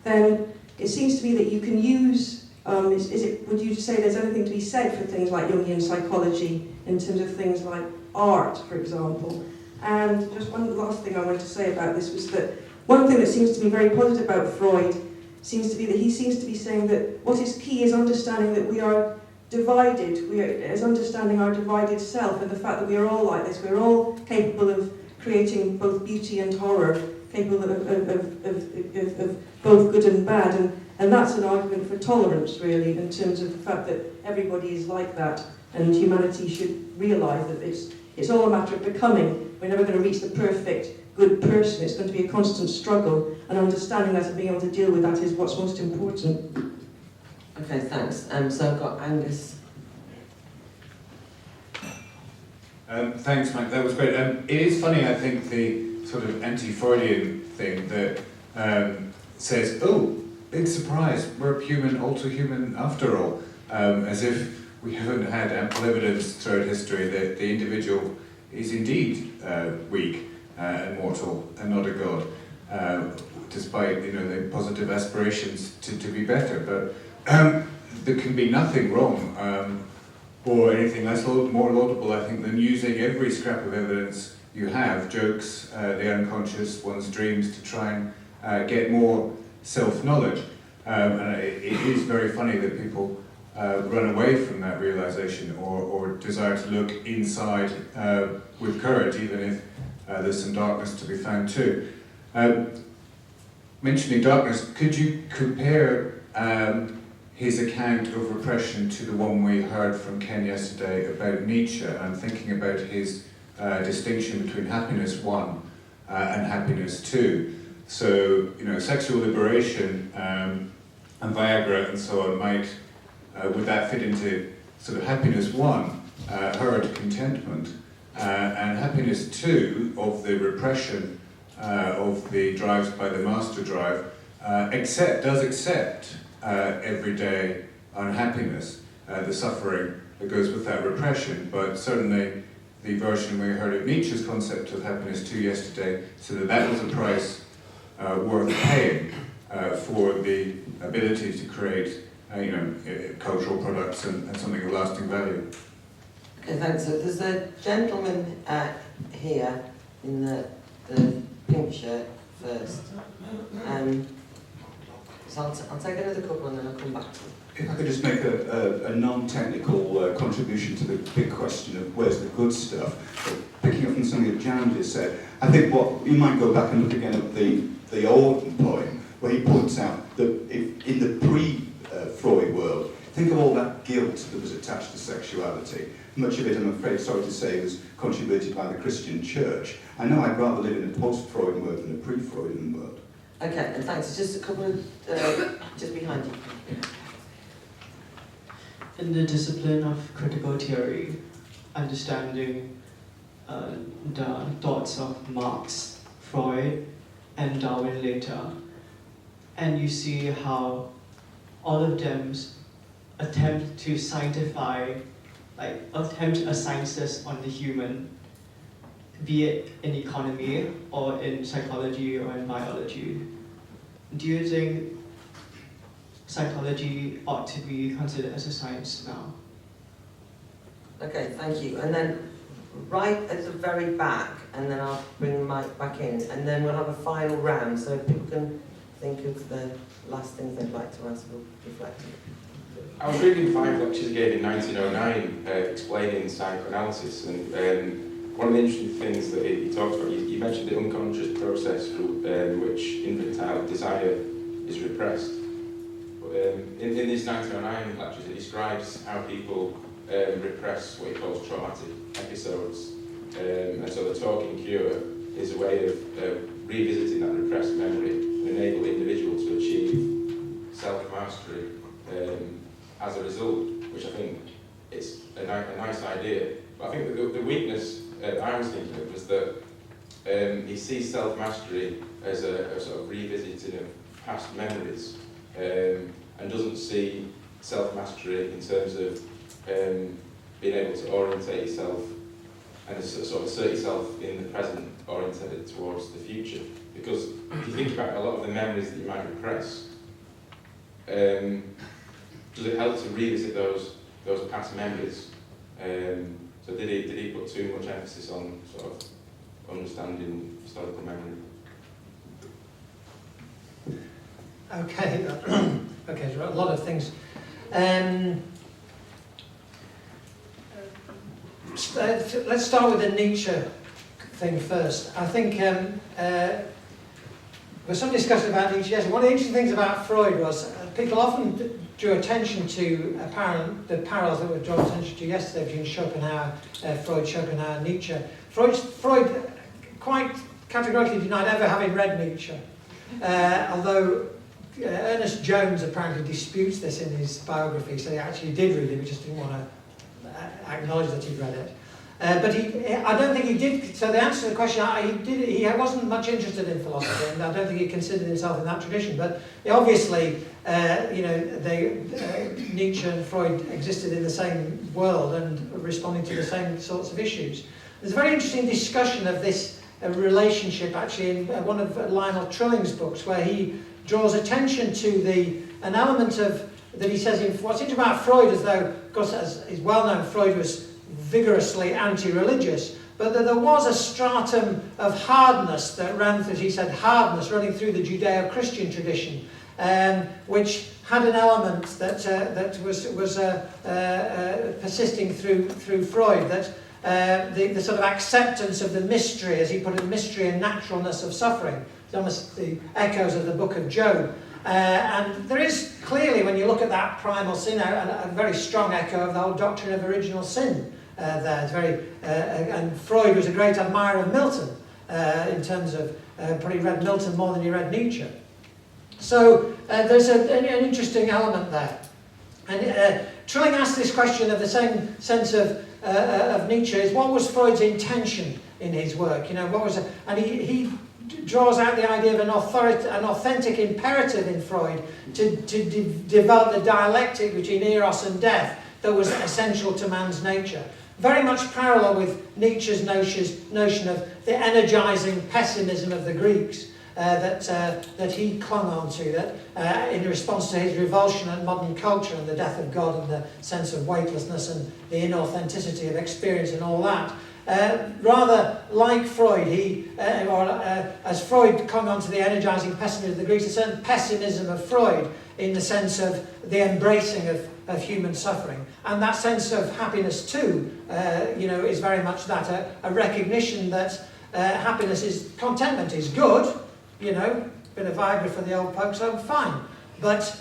then it seems to me that you can use, would you say there's anything to be said for things like Jungian psychology in terms of things like art, for example? And just one last thing I wanted to say about this was that one thing that seems to me very positive about Freud seems to be that he seems to be saying that what is key is understanding that we are divided, as understanding our divided self, and the fact that we are all like this, we're all capable of creating both beauty and horror, capable of both good and bad, and that's an argument for tolerance, really, in terms of the fact that everybody is like that, and humanity should realise that it's all a matter of becoming. We're never going to reach the perfect good person. It's going to be a constant struggle, and understanding that and being able to deal with that is what's most important. Okay, thanks. So I've got Angus. Thanks, Mike. That was great. It is funny, I think, the sort of anti-Freudian thing that says, oh, big surprise, we're human, also human after all, as if we haven't had ample evidence throughout history that the individual is indeed weak and mortal and not a god, despite the positive aspirations to be better. But there can be nothing wrong or anything less more laudable, I think, than using every scrap of evidence you have, jokes, the unconscious, one's dreams, to try and get more self-knowledge. And it is very funny that people run away from that realization or desire to look inside with courage, even if there's some darkness to be found too. Mentioning darkness, could you compare his account of repression to the one we heard from Ken yesterday about Nietzsche? I'm thinking about his distinction between happiness 1 and happiness 2. So, sexual liberation and Viagra and so on might, would that fit into sort of happiness 1, herd contentment, and happiness 2 of the repression of the drives by the master drive, does accept everyday unhappiness, the suffering that goes with that repression, but certainly the version we heard of Nietzsche's concept of happiness 2 yesterday, so that was a price worth paying for the ability to create cultural products and something of lasting value. Okay, thanks. So there's a gentleman here in the pink shirt first. So I'll take another couple and then I'll come back to you. If I could just make a non-technical contribution to the big question of where's the good stuff, picking up on something that Jan just said, I think what you might go back and look again at the Auden poem, where he points out that if, in the pre-Freud world, think of all that guilt that was attached to sexuality. Much of it, I'm afraid, sorry to say, was contributed by the Christian Church. I know I'd rather live in a post-Freudian world than a pre-Freudian world. Okay, and thanks. Just a couple of, just behind you. In the discipline of critical theory, understanding the thoughts of Marx, Freud, and Darwin later, and you see how all of them attempt to scientify, attempt a sciences on the human, be it in economy or in psychology or in biology. Do you think psychology ought to be considered as a science now? Okay, thank you. And then right at the very back, and then I'll bring Mike back in, and then we'll have a final round, so if people can think of the last things they'd like to ask or reflect on. I was reading 5 lectures he gave in 1909 explaining psychoanalysis, and one of the interesting things that he talked about, you mentioned the unconscious process through which infantile desire is repressed. But, in these 1909 lectures, it describes how people repress what he calls traumatic episodes. And so the talking cure is a way of revisiting that repressed memory and enable the individual to achieve self-mastery as a result, which I think is a nice idea. But I think that the weakness I was thinking of was that he sees self-mastery as a sort of revisiting of past memories and doesn't see self-mastery in terms of being able to orientate yourself and sort of assert yourself in the present, oriented towards the future. Because if you think about a lot of the memories that you might repress, does it help to revisit those past memories? So did he put too much emphasis on sort of understanding historical memory? Okay, okay, so a lot of things. Let's start with the Nietzsche thing first. I think there was some discussion about Nietzsche yesterday. One of the interesting things about Freud was people often drew attention to the parallels that were drawn attention to yesterday between Schopenhauer, Freud, Schopenhauer, Nietzsche. Freud quite categorically denied ever having read Nietzsche, although Ernest Jones apparently disputes this in his biography, so he actually did read it, he just didn't want to acknowledge that he'd read it. But I don't think he did, so the answer to the question, he wasn't much interested in philosophy, and I don't think he considered himself in that tradition, but obviously, Nietzsche and Freud existed in the same world and responding to the same sorts of issues. There's a very interesting discussion of this relationship actually in one of Lionel Trilling's books, where he draws attention to an element of that he says what's interesting about Freud is, though, of course, as is well known, Freud was vigorously anti-religious, but that there was a stratum of hardness that ran through, he said, hardness running through the Judeo-Christian tradition, which had an element that was persisting through Freud, that the sort of acceptance of the mystery, as he put it, mystery and naturalness of suffering. It's almost the echoes of the book of Job. And there is clearly, when you look at that primal sin, a very strong echo of the whole doctrine of original sin there. It's very, and Freud was a great admirer of Milton in terms of, probably read Milton more than he read Nietzsche. So there's an interesting element there. And Trilling asked this question of the same sense of Nietzsche, is what was Freud's intention in his work? What was it? And he draws out the idea of an authentic imperative in Freud to develop the dialectic between eros and death that was essential to man's nature. Very much parallel with Nietzsche's notion of the energizing pessimism of the Greeks that he clung on to, that in response to his revulsion at modern culture and the death of God and the sense of weightlessness and the inauthenticity of experience and all that. Rather like Freud, as Freud clung on to the energizing pessimism of the Greeks, a certain pessimism of Freud in the sense of the embracing of human suffering. And that sense of happiness too, is very much that, a recognition that contentment is good, bit of Viagra for the old folks, so fine. But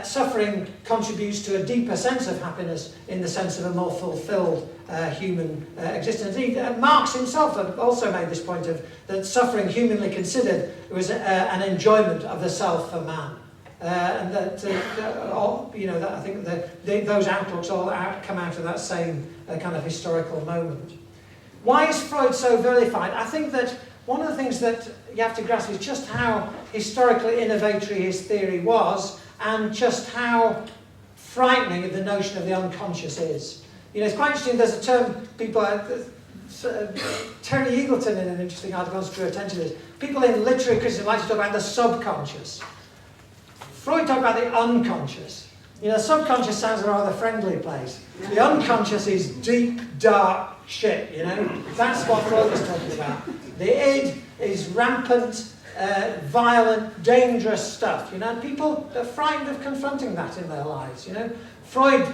suffering contributes to a deeper sense of happiness in the sense of a more fulfilled human existence. Marx himself also made this point of that suffering, humanly considered, was an enjoyment of the self for man. And that, that I think that those outlooks all come out of that same kind of historical moment. Why is Freud so vilified? I think that one of the things that you have to grasp is just how historically innovatory his theory was, and just how frightening the notion of the unconscious is. You know, it's quite interesting, there's a term people... Terry Eagleton, in an interesting article, drew attention to this. People in literary criticism like to talk about the subconscious. Freud talked about the unconscious. You know, the subconscious sounds a rather friendly place. The unconscious is deep, dark shit, you know. That's what Freud was talking about. The id is rampant, violent, dangerous stuff, you know. People are frightened of confronting that in their lives, you know. Freud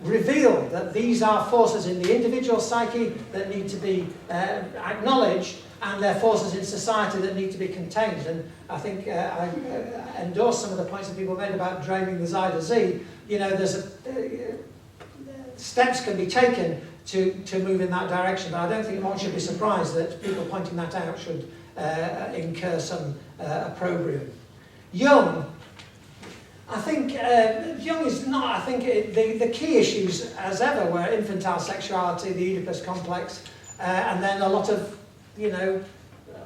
revealed that these are forces in the individual psyche that need to be acknowledged, and they're forces in society that need to be contained. And I think I endorse some of the points that people made about draining the Zida Z. You know, there's steps can be taken to move in that direction, but I don't think one should be surprised that people pointing that out should incur some opprobrium. Jung, I think Jung is not, I think the key issues as ever were infantile sexuality, the Oedipus complex, and then a lot of, you know,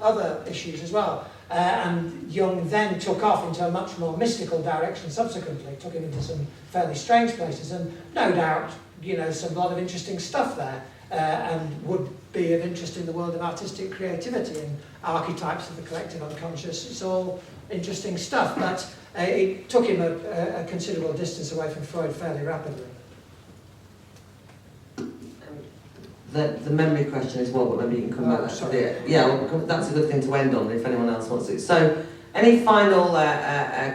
other issues as well. And Jung then took off into a much more mystical direction subsequently, took him into some fairly strange places, and no doubt, you know, a lot of interesting stuff there, and would be of interest in the world of artistic creativity and archetypes of the collective unconscious. It's all interesting stuff, but it took him a considerable distance away from Freud fairly rapidly. The memory question is what, but maybe you can come back to it. Yeah, well, that's a good thing to end on if anyone else wants to. So, any final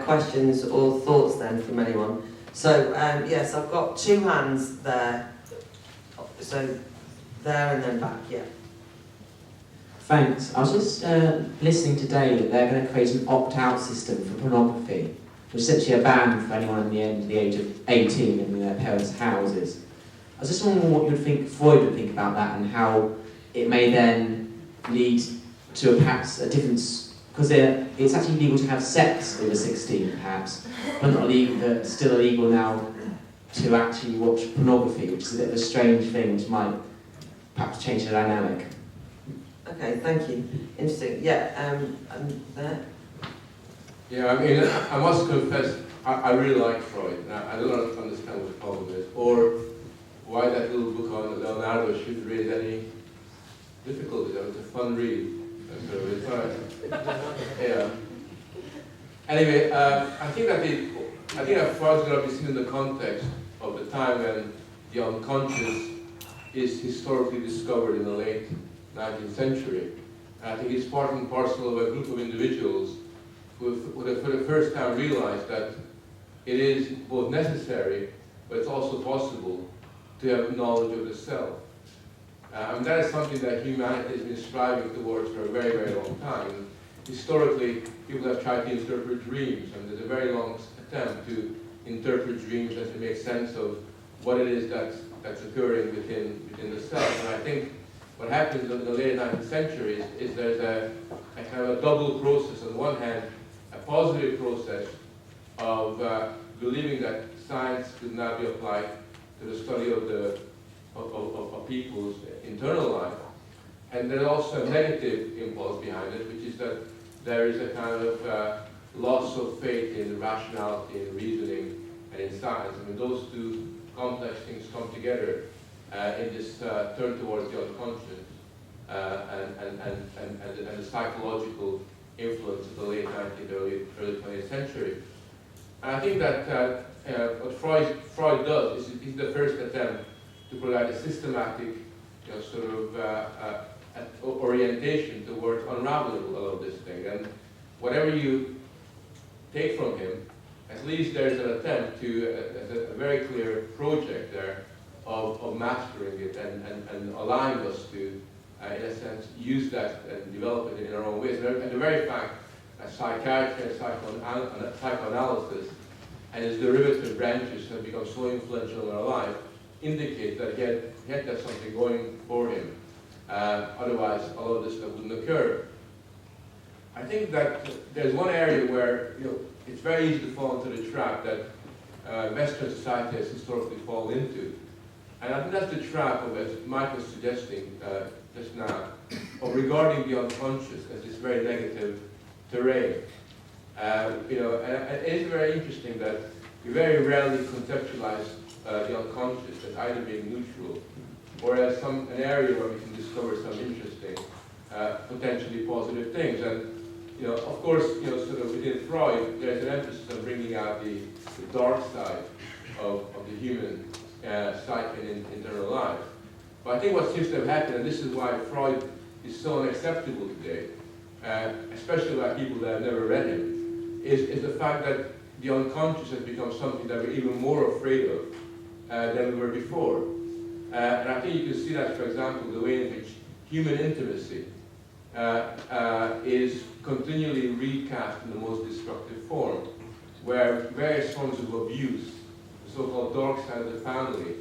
questions or thoughts then from anyone? So, yes, I've got two hands there. So, there and then back, yeah. Thanks. I was just listening today that they're going to create an opt-out system for pornography, which is essentially a ban for anyone in the age of 18 in their parents' houses. I was just wondering what you'd think Freud would think about that, and how it may then lead to perhaps a difference, because it's actually legal to have sex over 16 perhaps, but not legal, still illegal now to actually watch pornography, which is a bit of a strange thing which might perhaps change the dynamic. Okay, thank you. Interesting. Yeah, and there. Yeah, I mean, I must confess, I really like Freud. And I don't understand what the problem is, or why that little book on Leonardo should raise any difficulties. It's a fun read. Yeah. Anyway, I think that Freud's got to be seen in the context of the time when the unconscious is historically discovered in the late 19th century. And I think it's part and parcel of a group of individuals who have for the first time realized that it is both necessary, but it's also possible to have knowledge of the self. And that is something that humanity has been striving towards for a very, very long time. Historically, people have tried to interpret dreams, and there's a very long attempt to interpret dreams and to make sense of what it is that's occurring within the self. And I think what happens in the late 19th century is there's a kind of a double process. On one hand, a positive process of believing that science could now be applied to the study of people's internal life. And there's also a negative impulse behind it, which is that there is a kind of loss of faith in rationality, in reasoning, and in science. I mean, those two complex things come together in this turn towards the unconscious and the psychological influence of the late 19th, early 20th century. And I think that what Freud does is the first attempt to provide a systematic, sort of orientation towards unraveling a lot of this thing. And whatever you take from him, at least there's an attempt to, a very clear project there of mastering it and allowing us to, in a sense, use that and develop it in our own ways. And the very fact that psychiatry and psychoanalysis and its derivative branches have become so influential in our life indicate that he had something going for him. Otherwise, all of this stuff wouldn't occur. I think that there's one area where it's very easy to fall into the trap that Western society has historically fallen into. And I think that's the trap of, as Mike was suggesting, just now, of regarding the unconscious as this very negative terrain. You know, and it is very interesting that we very rarely conceptualize the unconscious as either being neutral or as an area where we can discover some interesting, potentially positive things. And you know, of course, you know, sort of within Freud, there's an emphasis on bringing out the dark side of the human psyche and internal life. But I think what seems to have happened, and this is why Freud is so unacceptable today, especially by people that have never read him, is the fact that the unconscious has become something that we're even more afraid of than we were before. And I think you can see that, for example, the way in which human intimacy is continually recast in the most destructive form, where various forms of abuse, the so-called dark side of the family,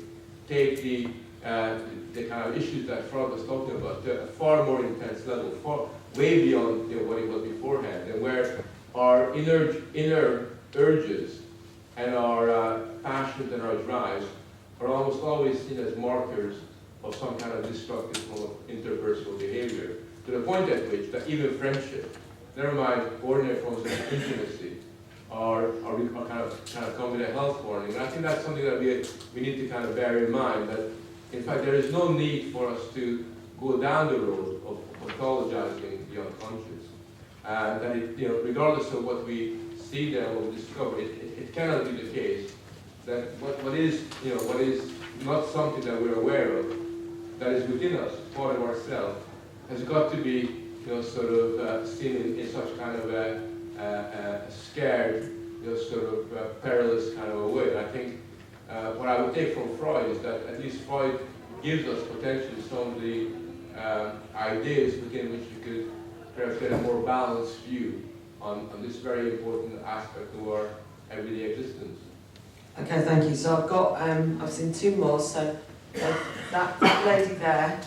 take the kind of issues that Freud was talking about to a far more intense level, way beyond what it was beforehand, and where our inner urges and our passions and our drives are almost always seen as markers of some kind of destructive form of interpersonal behavior, to the point at which that even friendship, never mind ordinary forms of intimacy, are kind of come with a health warning. And I think that's something that we need to kind of bear in mind, that in fact there is no need for us to go down the road of pathologizing the unconscious. And that it, you know, regardless of what we see there or discover, it cannot be the case that what is not something that we're aware of, that is within us, part of ourselves, has got to be, you know, sort of seen in such kind of a scared, you know, sort of perilous kind of a way. And I think what I would take from Freud is that at least Freud gives us potentially some of the ideas within which you could perhaps get a more balanced view on this very important aspect of our everyday existence. Okay, thank you. So I've got, I've seen two more. So that lady there.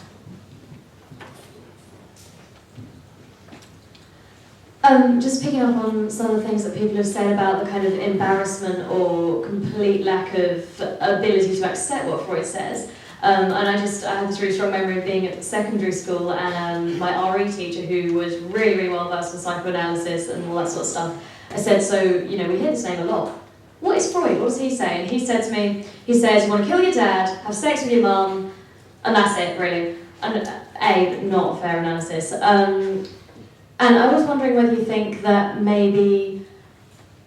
Just picking up on some of the things that people have said about the kind of embarrassment or complete lack of ability to accept what Freud says. And I had this really strong memory of being at secondary school, and my RE teacher, who was really, really well versed in psychoanalysis and all that sort of stuff, I said, so, you know, we hear this name a lot. What is Freud? What does he say? And he said to me, he says, you want to kill your dad, have sex with your mum, and that's it, really. And not a fair analysis. And I was wondering whether you think that maybe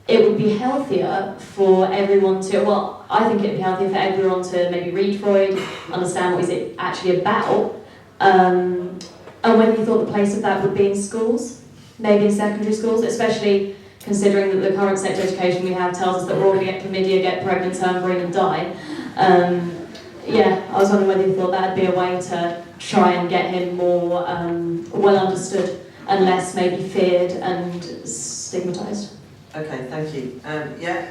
it would be healthier for everyone to, well, I think it would be healthier for everyone to maybe read Freud, understand what is it actually about, and whether you thought the place of that would be in schools, maybe in secondary schools, especially considering that the current sex education we have tells us that we're all going to get chlamydia, get pregnant, turn green and die. Yeah, I was wondering whether you thought that would be a way to try and get him more well understood and less maybe feared and stigmatised. Okay, thank you. Yeah.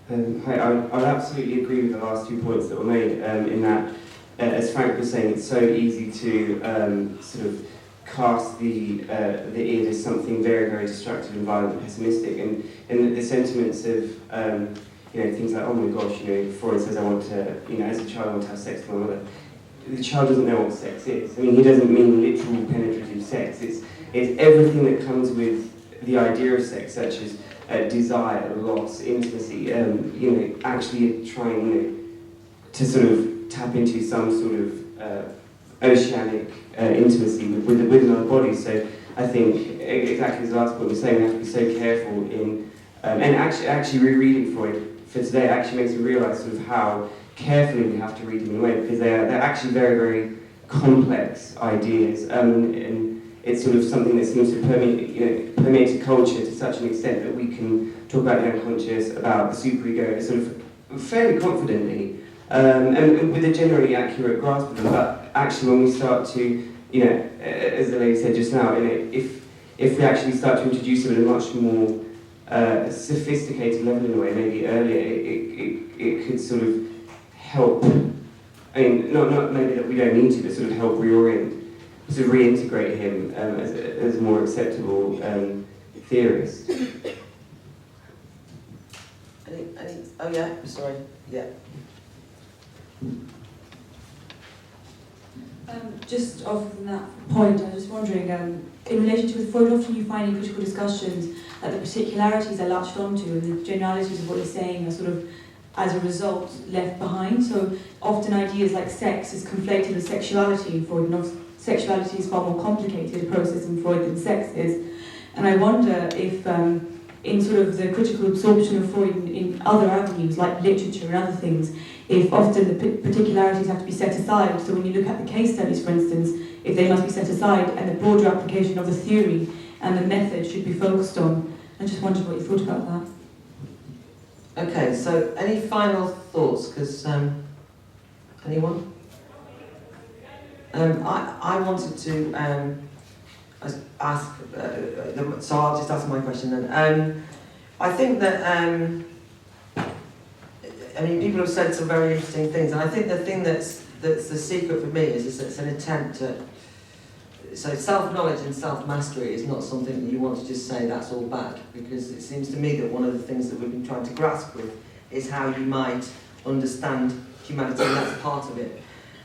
Hi, I would absolutely agree with the last 2 points that were made in that, as Frank was saying, it's so easy to sort of cast the id as something very, very destructive and violent and pessimistic, and the sentiments of you know, things like, oh my gosh, you know, Freud says I want to, you know, as a child I want to have sex with my mother. The child doesn't know what sex is. I mean, he doesn't mean literal penetrative sex. It's everything that comes with the idea of sex, such as desire, loss, intimacy, you know, actually trying, you know, to sort of tap into some sort of oceanic intimacy with another body. So I think, exactly as the last point was saying, we have to be so careful in, and actually rereading Freud for today actually makes me realise sort of how carefully we have to read them in a way, because they're actually very, very complex ideas, and it's sort of something that seems to permeate a culture to such an extent that we can talk about the unconscious, about the superego, sort of fairly confidently, and with a generally accurate grasp of them. But actually, when we start to, you know, as the lady said just now, you know, if we actually start to introduce them at a much more sophisticated level in a way, maybe earlier, it could sort of help. I mean, not maybe that we don't need to, but sort of help reorient, sort of reintegrate him as a more acceptable theorist. Oh yeah, sorry, yeah. Just off from that point, I was just wondering, in relation to with Freud, often you find in critical discussions that the particularities are latched onto and the generalities of what he's saying are sort of, as a result, left behind. So often ideas like sex is conflated with sexuality in Freud, and sexuality is far more complicated a process in Freud than sex is. And I wonder if, in sort of the critical absorption of Freud in other avenues like literature and other things, if often the particularities have to be set aside. So when you look at the case studies, for instance, if they must be set aside and the broader application of the theory and the method should be focused on. I just wondered what you thought about that. Okay, so any final thoughts? Because anyone? I wanted to ask, so I'll just ask my question then. I think that, I mean, people have said some very interesting things, and I think the thing that's the secret for me is it's an attempt at, so self-knowledge and self-mastery is not something that you want to just say that's all bad, because it seems to me that one of the things that we've been trying to grasp with is how you might understand humanity, and that's part of it.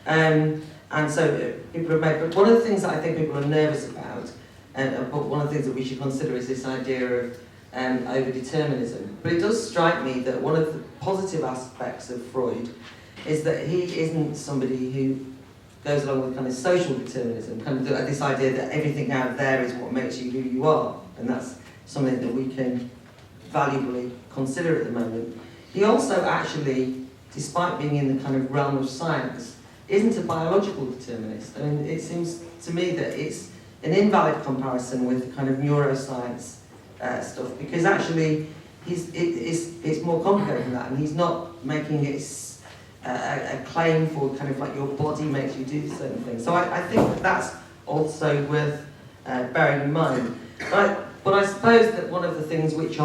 And so people have made, but one of the things that I think people are nervous about, but one of the things that we should consider is this idea of over-determinism. But it does strike me that one of the positive aspects of Freud is that he isn't somebody who goes along with kind of social determinism, kind of this idea that everything out there is what makes you who you are, and that's something that we can valuably consider at the moment. He also actually, despite being in the kind of realm of science, isn't a biological determinist. I mean, it seems to me that it's an invalid comparison with the kind of neuroscience stuff, because actually it's more complicated than that, and he's not making it a claim for kind of like your body makes you do certain things. So I think that that's also worth bearing in mind. But I suppose that one of the things which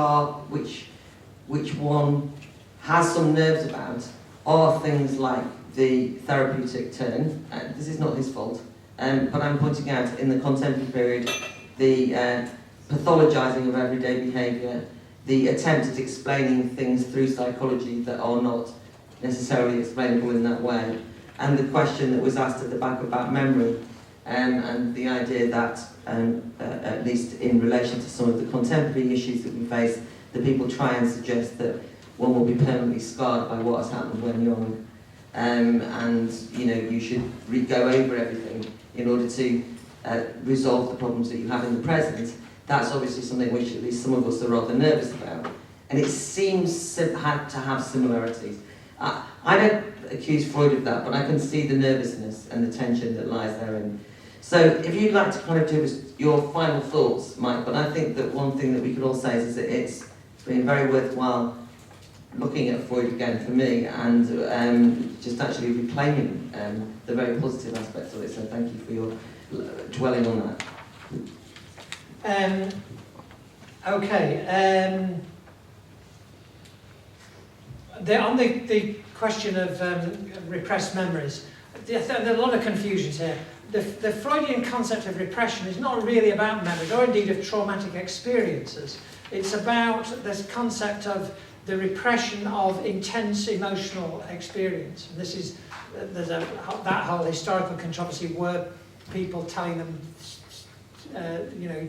one has some nerves about are things like the therapeutic turn. This is not his fault, but I'm pointing out in the contemporary period the pathologizing of everyday behaviour, the attempt at explaining things through psychology that are not necessarily explainable in that way, and the question that was asked at the back about memory, and the idea that, at least in relation to some of the contemporary issues that we face, that people try and suggest that one will be permanently scarred by what has happened when young, and you know you should go over everything in order to resolve the problems that you have in the present. That's obviously something which at least some of us are rather nervous about, and it seems to have similarities. I don't accuse Freud of that, but I can see the nervousness and the tension that lies therein. So if you'd like to kind of give us your final thoughts, Mike, but I think that one thing that we could all say is that it's been very worthwhile looking at Freud again for me, and just actually reclaiming the very positive aspects of it. So thank you for your dwelling on that. On the question of repressed memories, there are a lot of confusions here. The Freudian concept of repression is not really about memories, or indeed of traumatic experiences. It's about this concept of the repression of intense emotional experience. And this is, there's that whole historical controversy were people telling them,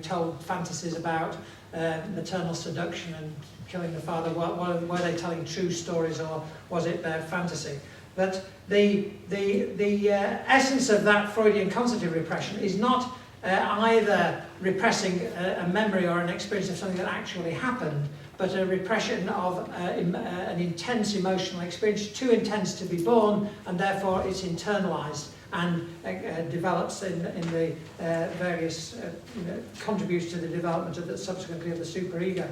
told fantasies about maternal seduction and killing the father. Were they telling true stories, or was it their fantasy? But the essence of that Freudian concept of repression is not either repressing a memory or an experience of something that actually happened, but a repression of an intense emotional experience, too intense to be borne, and therefore it's internalized and develops in the various, contributes to the development of subsequently of the superego.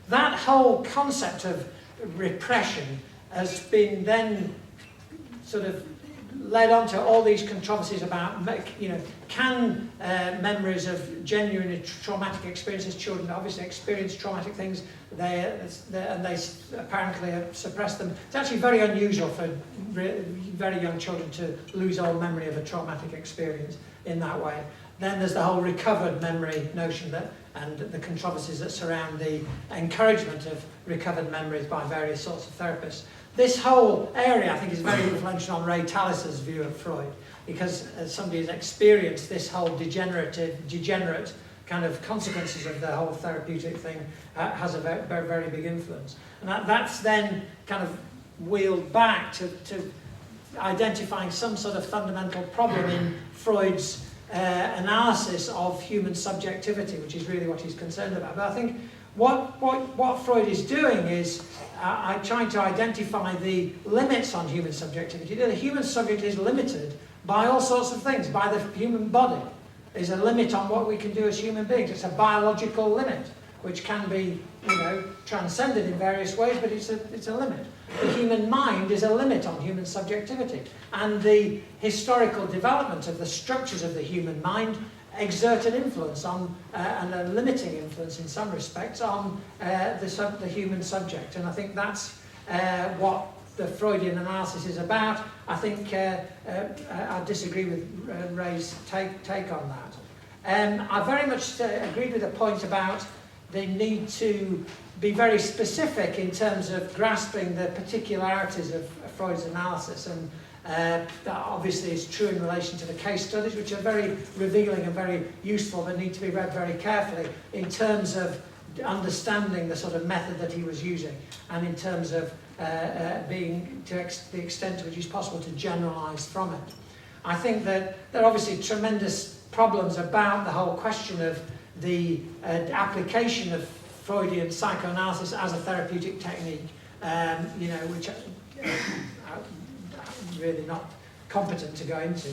That whole concept of repression has been then sort of led on to all these controversies about, can memories of genuine traumatic experiences, children obviously experience traumatic things, and they apparently have suppressed them. It's actually very unusual for very young children to lose all memory of a traumatic experience in that way. Then there's the whole recovered memory notion and the controversies that surround the encouragement of recovered memories by various sorts of therapists. This whole area, I think, is very influential on Ray Tallis's view of Freud, because as somebody who's experienced this whole degenerate kind of consequences of the whole therapeutic thing, has a very, very big influence. And that's then kind of wheeled back to identifying some sort of fundamental problem in Freud's analysis of human subjectivity, which is really what he's concerned about. But I think what Freud is doing is trying to identify the limits on human subjectivity. The human subject is limited by all sorts of things, by the human body. There's a limit on what we can do as human beings. It's a biological limit, which can be, transcended in various ways, but it's a limit. The human mind is a limit on human subjectivity. And the historical development of the structures of the human mind exert an influence on, and a limiting influence in some respects, on the human subject. And I think that's what the Freudian analysis is about. I think I disagree with Ray's take on that. I very much agreed with the point about the need to be very specific in terms of grasping the particularities of Freud's analysis, and that obviously is true in relation to the case studies, which are very revealing and very useful, but need to be read very carefully in terms of understanding the sort of method that he was using, and in terms of being to the extent to which it's possible to generalise from it. I think that there are obviously tremendous problems about the whole question of the application of Freudian psychoanalysis as a therapeutic technique, which I'm really not competent to go into.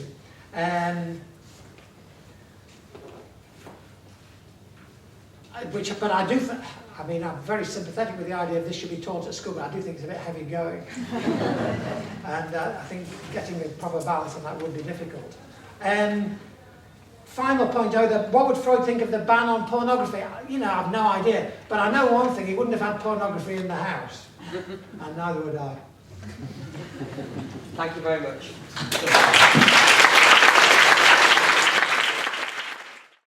But I do I'm very sympathetic with the idea of this should be taught at school, but I do think it's a bit heavy going. And I think getting the proper balance on that would be difficult. Final point, what would Freud think of the ban on pornography? I have no idea. But I know one thing, he wouldn't have had pornography in the house. And neither would I. Thank you very much.